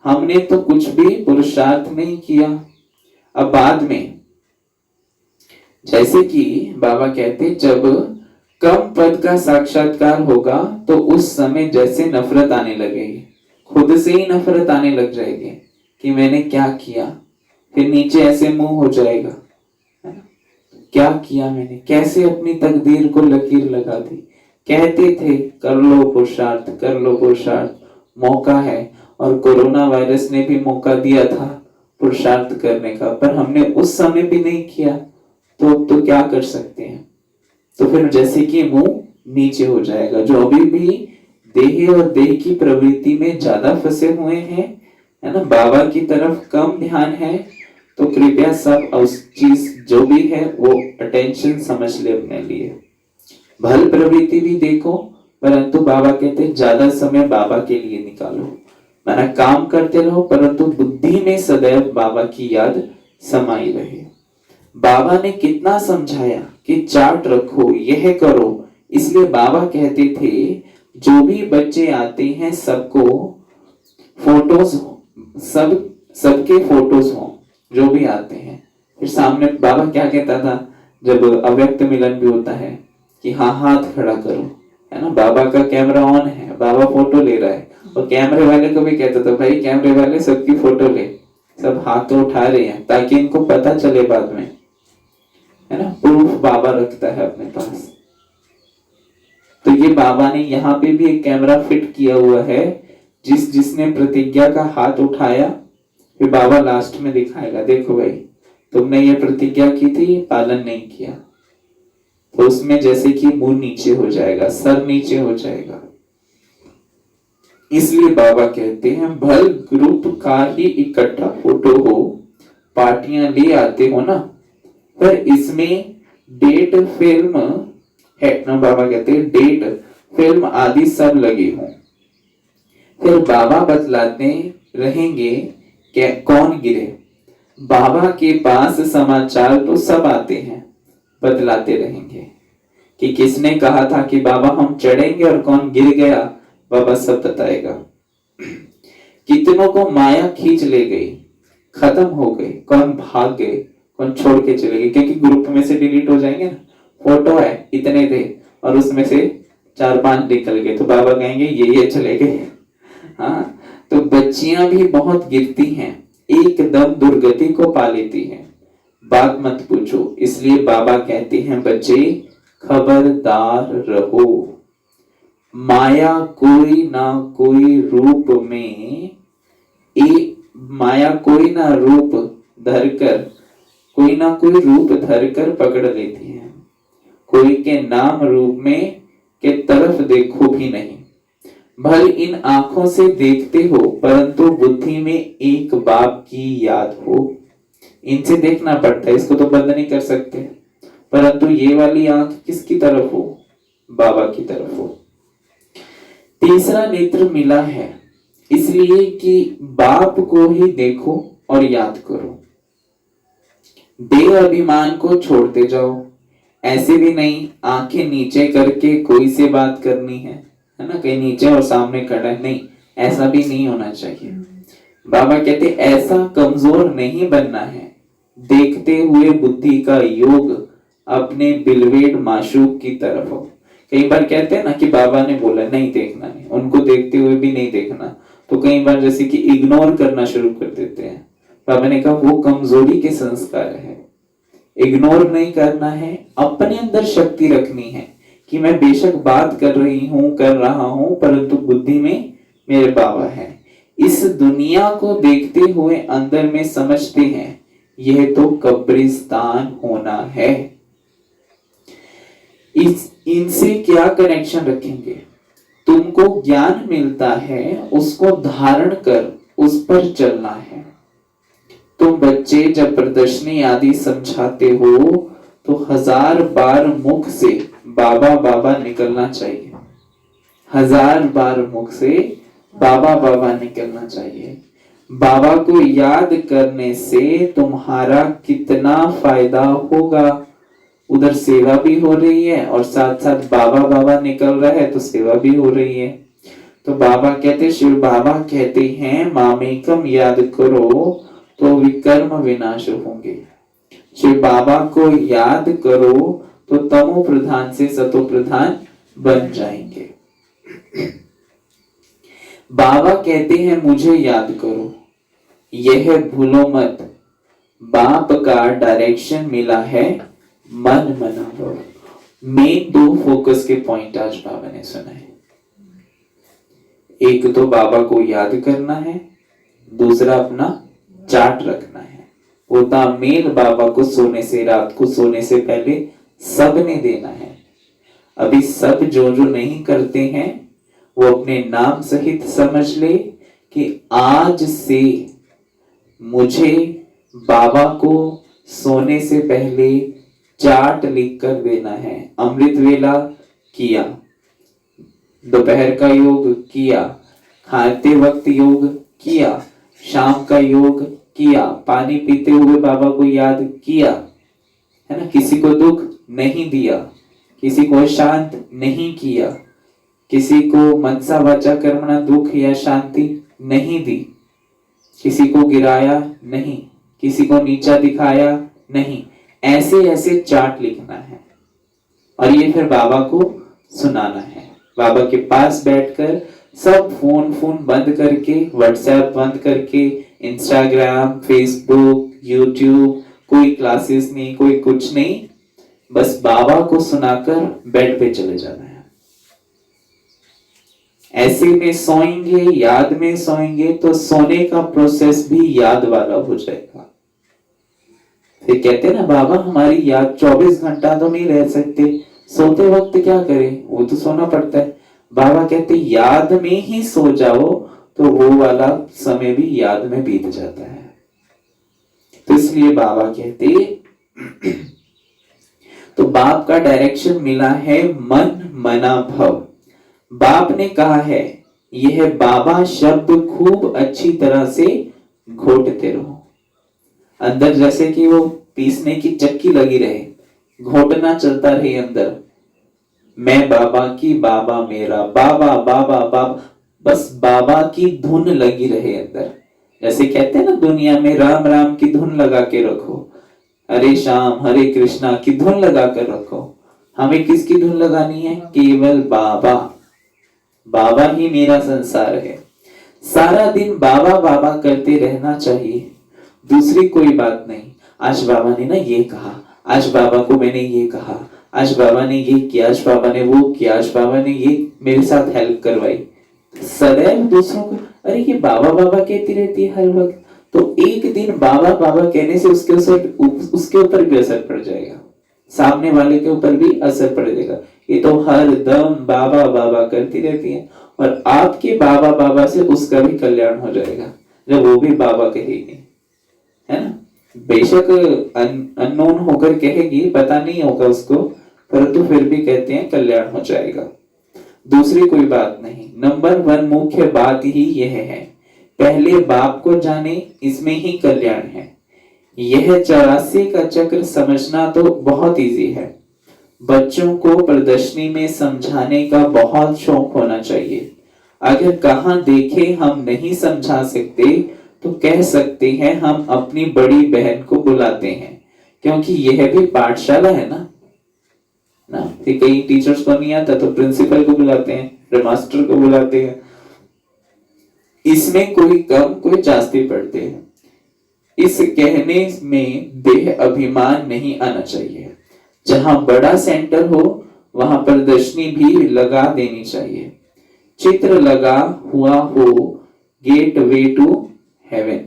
[SPEAKER 2] हमने तो कुछ भी पुरुषार्थ नहीं किया। अब बाद में जैसे कि बाबा कहते जब कम पद का साक्षात्कार होगा तो उस समय जैसे नफरत आने लगेगी, खुद से ही नफरत आने लग जाएगी कि मैंने क्या किया। फिर नीचे ऐसे मुंह हो जाएगा, है ना, क्या किया मैंने, कैसे अपनी तकदीर को लकीर लगा दी, कहते थे कर लो पुरुषार्थ, कर लो पुरुषार्थ, मौका है। और कोरोना वायरस ने भी मौका दिया था पुरुषार्थ करने का, पर हमने उस समय भी नहीं किया, तो अब तो क्या कर सकते हैं। तो फिर जैसे कि मुंह नीचे हो जाएगा। जो अभी भी देह और देह की प्रवृत्ति में ज्यादा फंसे हुए हैं, है ना, बाबा की तरफ कम ध्यान है, तो कृपया सब उस चीज जो भी है वो अटेंशन समझ ले अपने लिए। भल प्रवृत्ति भी देखो, परंतु बाबा कहते ज्यादा समय बाबा के लिए निकालो। माना काम करते रहो, परंतु बुद्धि में सदैव बाबा की याद समाई रहे। बाबा ने कितना समझाया कि चार्ट रखो, यह करो। इसलिए बाबा कहते थे जो भी बच्चे आते हैं सबको फोटोज, सबके फोटोज हो जो भी आते हैं। फिर सामने बाबा क्या कहता था जब अव्यक्त मिलन भी होता है कि हाँ हाथ खड़ा करो, है ना, बाबा का कैमरा ऑन है, बाबा फोटो ले रहा है, और कैमरे वाले को भी कहता था भाई कैमरे वाले सबकी फोटो ले, सब हाथ तो उठा रहे हैं ताकि इनको पता चले बाद में, है ना, प्रूफ बाबा रखता है अपने पास। तो ये बाबा ने यहाँ पे भी एक कैमरा फिट किया हुआ है, जिसने प्रतिज्ञा का हाथ उठाया फिर बाबा लास्ट में दिखाएगा देखो भाई तुमने ये प्रतिज्ञा की थी, पालन नहीं किया, तो उसमें जैसे कि मुंह नीचे हो जाएगा, सर नीचे हो जाएगा। इसलिए बाबा कहते हैं भल ग्रुप का ही इकट्ठा फोटो हो, पार्टियां ले आते हो ना, पर इसमें डेट फिल्म है ना, बाबा कहते हैं डेट फिल्म आदि सब लगे हों। फिर बाबा बतलाते रहेंगे कि कौन गिरे। बाबा के पास समाचार तो सब आते हैं, बतलाते रहेंगे कि किसने कहा था कि बाबा हम चढ़ेंगे और कौन गिर गया, बाबा सब बताएगा। कितनों को माया खींच ले गई, खत्म हो गए, कौन भाग गए, कौन छोड़ के चले गए, क्योंकि ग्रुप में से डिलीट हो जाएंगे ना, फोटो है इतने थे और उसमें से 4-5 निकल गए, तो बाबा कहेंगे ये चले गए। हाँ, तो बच्चियां भी बहुत गिरती हैं, एकदम दुर्गति को पा लेती हैं, बात मत पूछो। इसलिए बाबा कहते हैं बच्चे खबरदार रहो, माया कोई ना कोई रूप में, माया कोई ना रूप धरकर, कोई ना कोई रूप धरकर पकड़ लेती है। कोई के नाम रूप में के तरफ देखो भी नहीं, भल इन आंखों से देखते हो परंतु बुद्धि में एक बाप की याद हो। इनसे देखना पड़ता है, इसको तो बंद नहीं कर सकते, परंतु ये वाली आंख किसकी तरफ हो, बाबा की तरफ हो। तीसरा नेत्र मिला है इसलिए कि बाप को ही देखो और याद करो। देह अभिमान को छोड़ते जाओ, ऐसे भी नहीं आंखें नीचे करके कोई से बात करनी है ना, कहीं नीचे और सामने खड़ा है, नहीं, ऐसा भी नहीं होना चाहिए। बाबा कहते ऐसा कमजोर नहीं बनना है, देखते हुए बुद्धि का योग अपने बिलवेड माशूक की तरफ हो। कई बार कहते हैं ना कि बाबा ने बोला नहीं देखना, नहीं, उनको देखते हुए भी नहीं देखना, तो कई बार जैसे कि इग्नोर करना शुरू कर देते हैं। बाबा ने कहा वो कमजोरी के संस्कार है, इग्नोर नहीं करना है, अपने अंदर शक्ति रखनी है कि मैं बेशक बात कर रही हूं, कर रहा हूं, परंतु बुद्धि में मेरे बाबा है। इस दुनिया को देखते हुए अंदर में समझते हैं यह तो कब्रिस्तान होना है। इनसे क्या कनेक्शन रखेंगे? तुमको ज्ञान मिलता है, उसको धारण कर उस पर चलना है। तुम बच्चे जब प्रदर्शनी आदि समझाते हो तो 1000 बार मुख से बाबा बाबा निकलना चाहिए, 1000 बार मुख से बाबा बाबा निकलना चाहिए। बाबा को याद करने से तुम्हारा कितना फायदा होगा, उधर सेवा भी हो रही है और साथ साथ बाबा बाबा निकल रहा है तो सेवा भी हो रही है। तो बाबा कहते, शिव बाबा कहते हैं मामेकम याद करो तो विकर्म विनाश होंगे। शिव बाबा को याद करो तो तमो प्रधान से सतो प्रधान बन जाएंगे। बाबा कहते हैं मुझे याद करो, यह भूलो मत, बाप का डायरेक्शन मिला है मन मनाओ। मेन 2 फोकस के पॉइंट आज बाबा ने सुनाए। एक तो बाबा को याद करना है, दूसरा अपना चार्ट रखना है। वो तामेल बाबा को रात को सोने से पहले सबने देना है। अभी सब जो नहीं करते हैं वो अपने नाम सहित समझ ले कि आज से मुझे बाबा को सोने से पहले चार्ट लिख कर देना है। अमृत वेला किया, दोपहर का योग किया, खाते वक्त योग किया, शाम का योग किया, पानी पीते हुए बाबा को याद किया, है ना। किसी को दुख नहीं दिया, किसी को शांत नहीं किया, किसी को मनसा वाचा कर्मणा दुख या शांति नहीं दी, किसी को गिराया नहीं, किसी को नीचा दिखाया नहीं। ऐसे ऐसे चार्ट लिखना है और ये फिर बाबा को सुनाना है। बाबा के पास बैठकर सब फोन बंद करके, व्हाट्सएप बंद करके, इंस्टाग्राम, फेसबुक, यूट्यूब, कोई क्लासेस नहीं, कोई कुछ नहीं, बस बाबा को सुनाकर बेड पे चले जाना है। ऐसे में सोएंगे, याद में सोएंगे तो सोने का प्रोसेस भी याद वाला हो जाएगा। फिर कहते हैं ना बाबा हमारी याद 24 घंटा तो नहीं रह सकते, सोते वक्त क्या करें, वो तो सोना पड़ता है। बाबा कहते याद में ही सो जाओ तो वो वाला समय भी याद में बीत जाता है। तो इसलिए बाबा कहते तो बाप का डायरेक्शन मिला है मन मना भव। बाप ने कहा है यह बाबा शब्द खूब अच्छी तरह से घोटते रहो। अंदर जैसे कि वो पीसने की चक्की लगी रहे, घोटना चलता रहे अंदर। मैं बाबा की, बाबा मेरा, बाबा बाबा बाबा, बस बाबा की धुन लगी रहे अंदर। जैसे कहते हैं ना दुनिया में राम राम की धुन लगा के रखो, हरे श्याम हरे कृष्णा की धुन लगा कर रखो। हमें किसकी धुन लगानी है? केवल बाबा। बाबा ही मेरा संसार है। सारा दिन बाबा बाबा करते रहना चाहिए, दूसरी कोई बात नहीं। आज बाबा ने ना ये कहा, आज बाबा को मैंने ये कहा, आज बाबा ने ये किया, आज बाबा ने वो किया, आज बाबा ने ये मेरे साथ हेल्प करवाई। सदैव दूसरों को अरे ये बाबा बाबा कहती रहती है हर वक्त, तो एक दिन बाबा बाबा कहने से उसके ऊपर भी असर पड़ जाएगा, सामने वाले के ऊपर भी असर पड़ जाएगा। ये तो हर दम बाबा बाबा करती रहती है और आपके बाबा बाबा से उसका भी कल्याण हो जाएगा जब वो भी बाबा कहेगी, है ना। बेशक अननोन होकर कहेगी, पता नहीं होगा उसको, परंतु फिर भी कहते हैं कल्याण हो जाएगा, दूसरी कोई बात नहीं। नंबर 1 मुख्य बात ही यह है, पहले बाप को जाने, इसमें ही कल्याण है। यह 84 का चक्र समझना तो बहुत इजी है। बच्चों को प्रदर्शनी में समझाने का बहुत शौक होना चाहिए। अगर कहाँ देखे हम नहीं समझा सकते तो कह सकते हैं हम अपनी बड़ी बहन को बुलाते हैं, क्योंकि यह भी पाठशाला है ना। कई टीचर्स को नहीं आता तो प्रिंसिपल को बुलाते हैं, फिर मास्टर को बुलाते हैं। इसमें कोई कम कोई जास्ती पढ़ते हैं। इस कहने में देह अभिमान नहीं आना चाहिए। जहां बड़ा सेंटर हो वहां प्रदर्शनी भी लगा देनी चाहिए। चित्र लगा हुआ हो, gateway to heaven,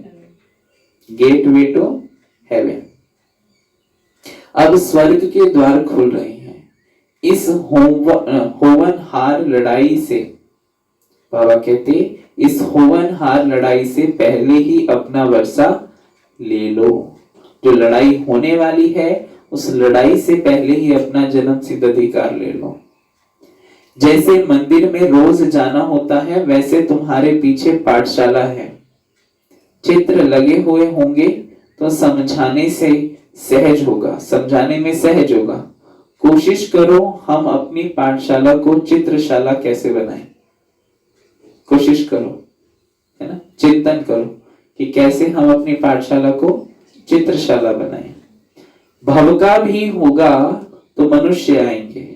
[SPEAKER 2] gateway to heaven. अब स्वर्ग के द्वार खुल रहे हैं। इस होवनहार लड़ाई से, बाबा कहते इस होवनहार लड़ाई से पहले ही अपना वर्षा ले लो। जो लड़ाई होने वाली है उस लड़ाई से पहले ही अपना जन्म सिद्ध अधिकार ले लो। जैसे मंदिर में रोज जाना होता है वैसे तुम्हारे पीछे पाठशाला है। चित्र लगे हुए होंगे तो समझाने से सहज होगा, समझाने में सहज होगा। कोशिश करो हम अपनी पाठशाला को चित्रशाला कैसे बनाएं, कोशिश करो, है ना। चिंतन करो कि कैसे हम अपनी पाठशाला को चित्रशाला बनाएं। भव का भी होगा तो मनुष्य आएंगे।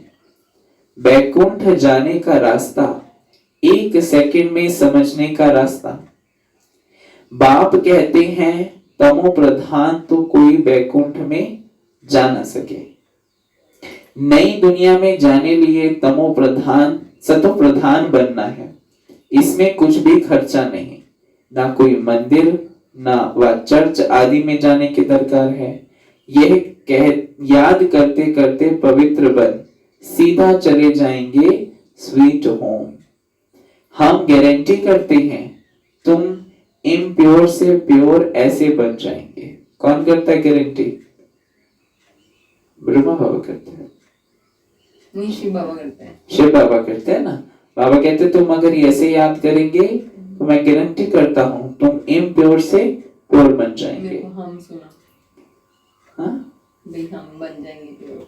[SPEAKER 2] बैकुंठ जाने का रास्ता 1 सेकंड में समझने का रास्ता। बाप कहते हैं तमो प्रधान तो कोई बैकुंठ में जा ना सके। नई दुनिया में जाने लिए तमो प्रधान सतो प्रधान बनना है। इसमें कुछ भी खर्चा नहीं, ना कोई मंदिर ना व चर्च आदि में जाने की दरकार है। यह कह याद करते करते पवित्र बन सीधा चले जाएंगे स्वीट होम। हम गारंटी करते हैं तुम इम्प्योर से प्योर ऐसे बन जाएंगे। कौन करता है गारंटी? ब्रह्मा बाबा करते हैं,
[SPEAKER 6] नहीं शिव बाबा करते हैं।
[SPEAKER 2] शिव बाबा करते हैं ना। बाबा कहते तुम अगर ऐसे याद करेंगे तो मैं गारंटी करता हूं तुम इम्प्योर से प्योर बन जाएंगे।
[SPEAKER 6] मेरे को हम सुना,
[SPEAKER 2] हाँ
[SPEAKER 6] भाई हम बन जाएंगे प्योर।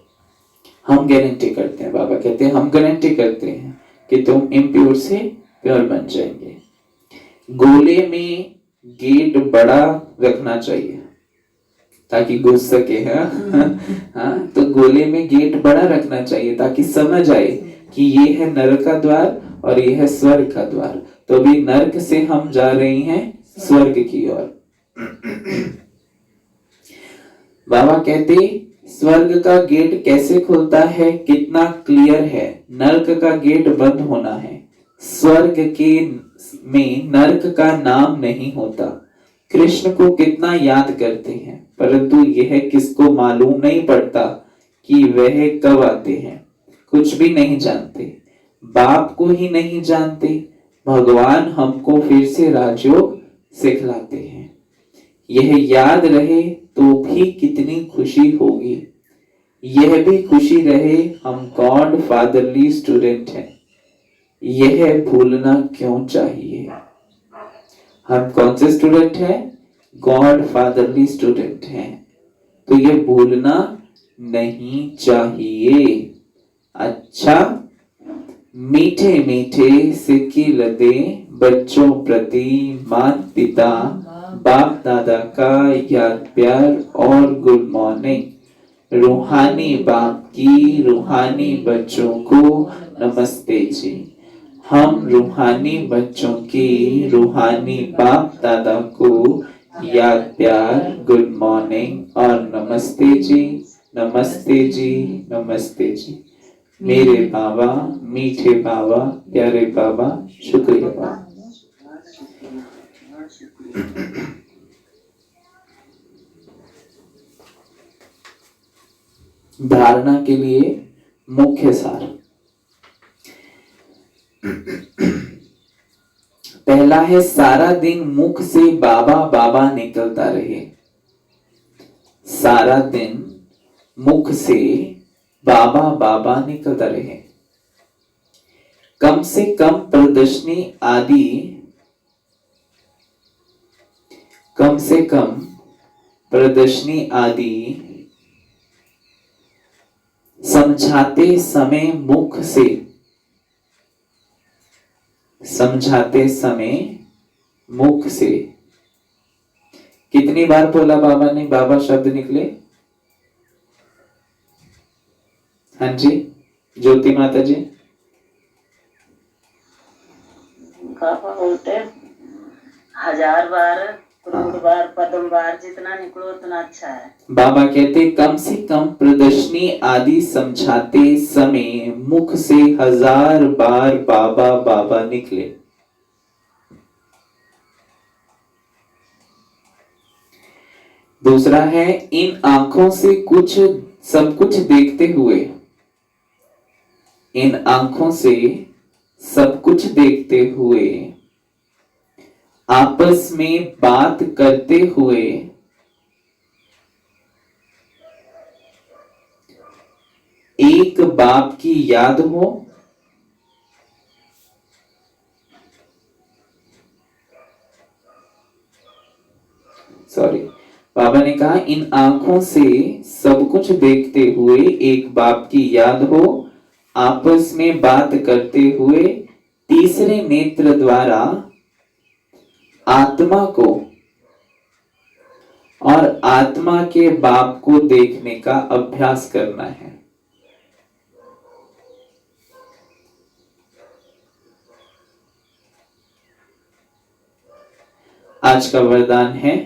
[SPEAKER 2] हम गारंटी करते हैं, बाबा कहते हैं हम गारंटी करते हैं कि तुम इम्प्योर से प्योर बन जाएंगे। गोले में गेट बड़ा रखना चाहिए ताकि घुस सके। हाँ तो गोले में गेट बड़ा रखना चाहिए ताकि समझ आए कि ये है नरक का द्वार और ये है स्वर्ग का द्वार। तो अभी नरक से हम जा रहे हैं स्वर्ग की ओर। बाबा कहते स्वर्ग का गेट कैसे खुलता है, कितना क्लियर है। नरक का गेट बंद होना है। स्वर्ग के में नरक का नाम नहीं होता। कृष्ण को कितना याद करते हैं परंतु यह किसको मालूम नहीं पड़ता कि वह कब आते हैं। कुछ भी नहीं जानते, बाप को ही नहीं जानते। भगवान हमको फिर से राजयोग सिखलाते हैं। यह याद रहे तो भी कितनी खुशी होगी। यह भी खुशी रहे हम गॉड फादरली स्टूडेंट हैं। यह भूलना क्यों चाहिए? हम कौन से स्टूडेंट हैं? गॉड फादरली स्टूडेंट हैं। तो ये भूलना नहीं चाहिए। अच्छा, मीठे मीठे सिक्के लदे बच्चों प्रति माता पिता बाप दादा का याद प्यार और गुड मॉर्निंग। रूहानी बाप की रूहानी बच्चों को नमस्ते जी। हम रूहानी बच्चों की रूहानी बाप दादा को याद प्यार गुड मॉर्निंग और नमस्ते जी, नमस्ते जी, नमस्ते जी। मेरे बाबा, मीठे बाबा, प्यारे बाबा, शुक्रिया बाबा। धारणा के लिए मुख्य सार। पहला है सारा दिन मुख से बाबा बाबा निकलता रहे। सारा दिन मुख से बाबा बाबा निकलता रहे। कम से कम प्रदर्शनी आदि, कम से कम प्रदर्शनी आदि समझाते समय मुख से, समझाते समय मुख से। कितनी बार बोला बाबा ने, बाबा शब्द निकले? हाँ जी ज्योति माता जी।
[SPEAKER 3] बाबा बोलते 1000 बार, करोड़ बार, पद्म बार, जितना निकलो उतना अच्छा है।
[SPEAKER 2] बाबा कहते कम से कम प्रदर्शनी आदि समझाते समय मुख से 1000 बार बाबा बाबा निकले। दूसरा है इन आंखों से कुछ सब कुछ देखते हुए, इन आंखों से सब कुछ देखते हुए, आपस में बात करते हुए, एक बाप की याद हो, सॉरी बाबा ने कहा इन आंखों से सब कुछ देखते हुए एक बाप की याद हो, आपस में बात करते हुए तीसरे नेत्र द्वारा आत्मा को और आत्मा के बाप को देखने का अभ्यास करना है। आज का वरदान है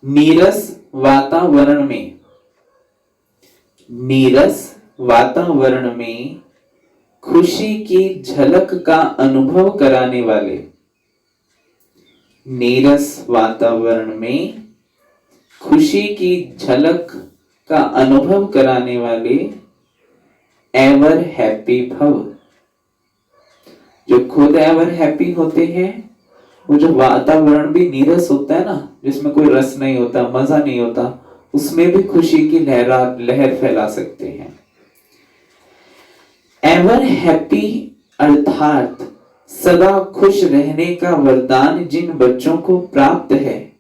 [SPEAKER 2] नीरस वातावरण में नीरस वातावरण में खुशी की झलक का अनुभव कराने वाले, नीरस वातावरण में खुशी की झलक का अनुभव कराने वाले एवर हैप्पी भव। जो खुद एवर हैप्पी होते हैं, वो जो वातावरण भी नीरस होता है ना, जिसमें कोई रस नहीं होता, मजा नहीं होता, उसमें भी खुशी की लहर फैला सकते हैं। एवर हैप्पी अर्थात सदा खुश रहने का वरदान जिन बच्चों को प्राप्त है,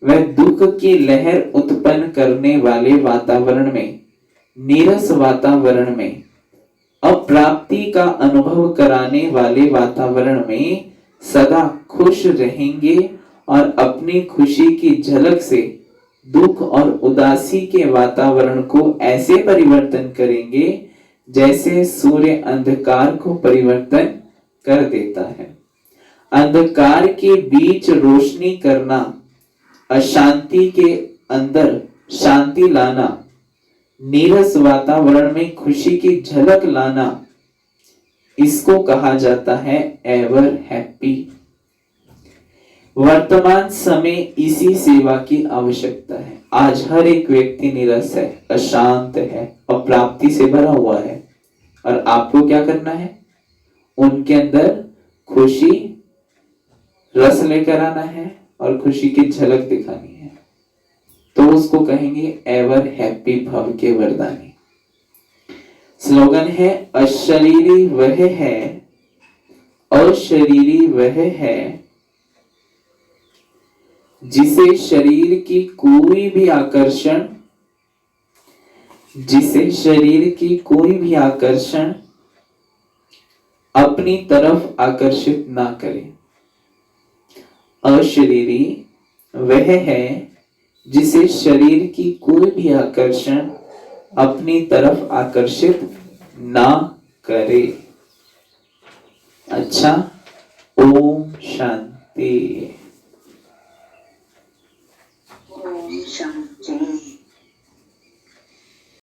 [SPEAKER 2] वह दुख की लहर उत्पन्न करने वाले वातावरण में, नीरस वातावरण में, अप्राप्ति का अनुभव कराने वाले वातावरण में सदा खुश रहेंगे और अपनी खुशी की झलक से दुख और उदासी के वातावरण को ऐसे परिवर्तन करेंगे जैसे सूर्य अंधकार को परिवर्तन कर देता है। अंधकार के बीच रोशनी करना, अशांति के अंदर शांति लाना, नीरस वातावरण में खुशी की झलक लाना, इसको कहा जाता है एवर हैप्पी। वर्तमान समय इसी सेवा की आवश्यकता है। आज हर एक व्यक्ति नीरस है, अशांत है और प्राप्ति से भरा हुआ है, और आपको क्या करना है? उनके अंदर खुशी रस लेकर आना है और खुशी की झलक दिखानी है। तो उसको कहेंगे एवर हैप्पी भव के वरदानी। स्लोगन है अशरीरी वह है, अशरीरी वह है जिसे शरीर की कोई भी आकर्षण, जिसे शरीर की कोई भी आकर्षण अपनी तरफ आकर्षित ना करे। अशरीरी वह है जिसे शरीर की कोई भी आकर्षण अपनी तरफ आकर्षित ना करे। अच्छा, ओम शांति।
[SPEAKER 3] ओम शांति।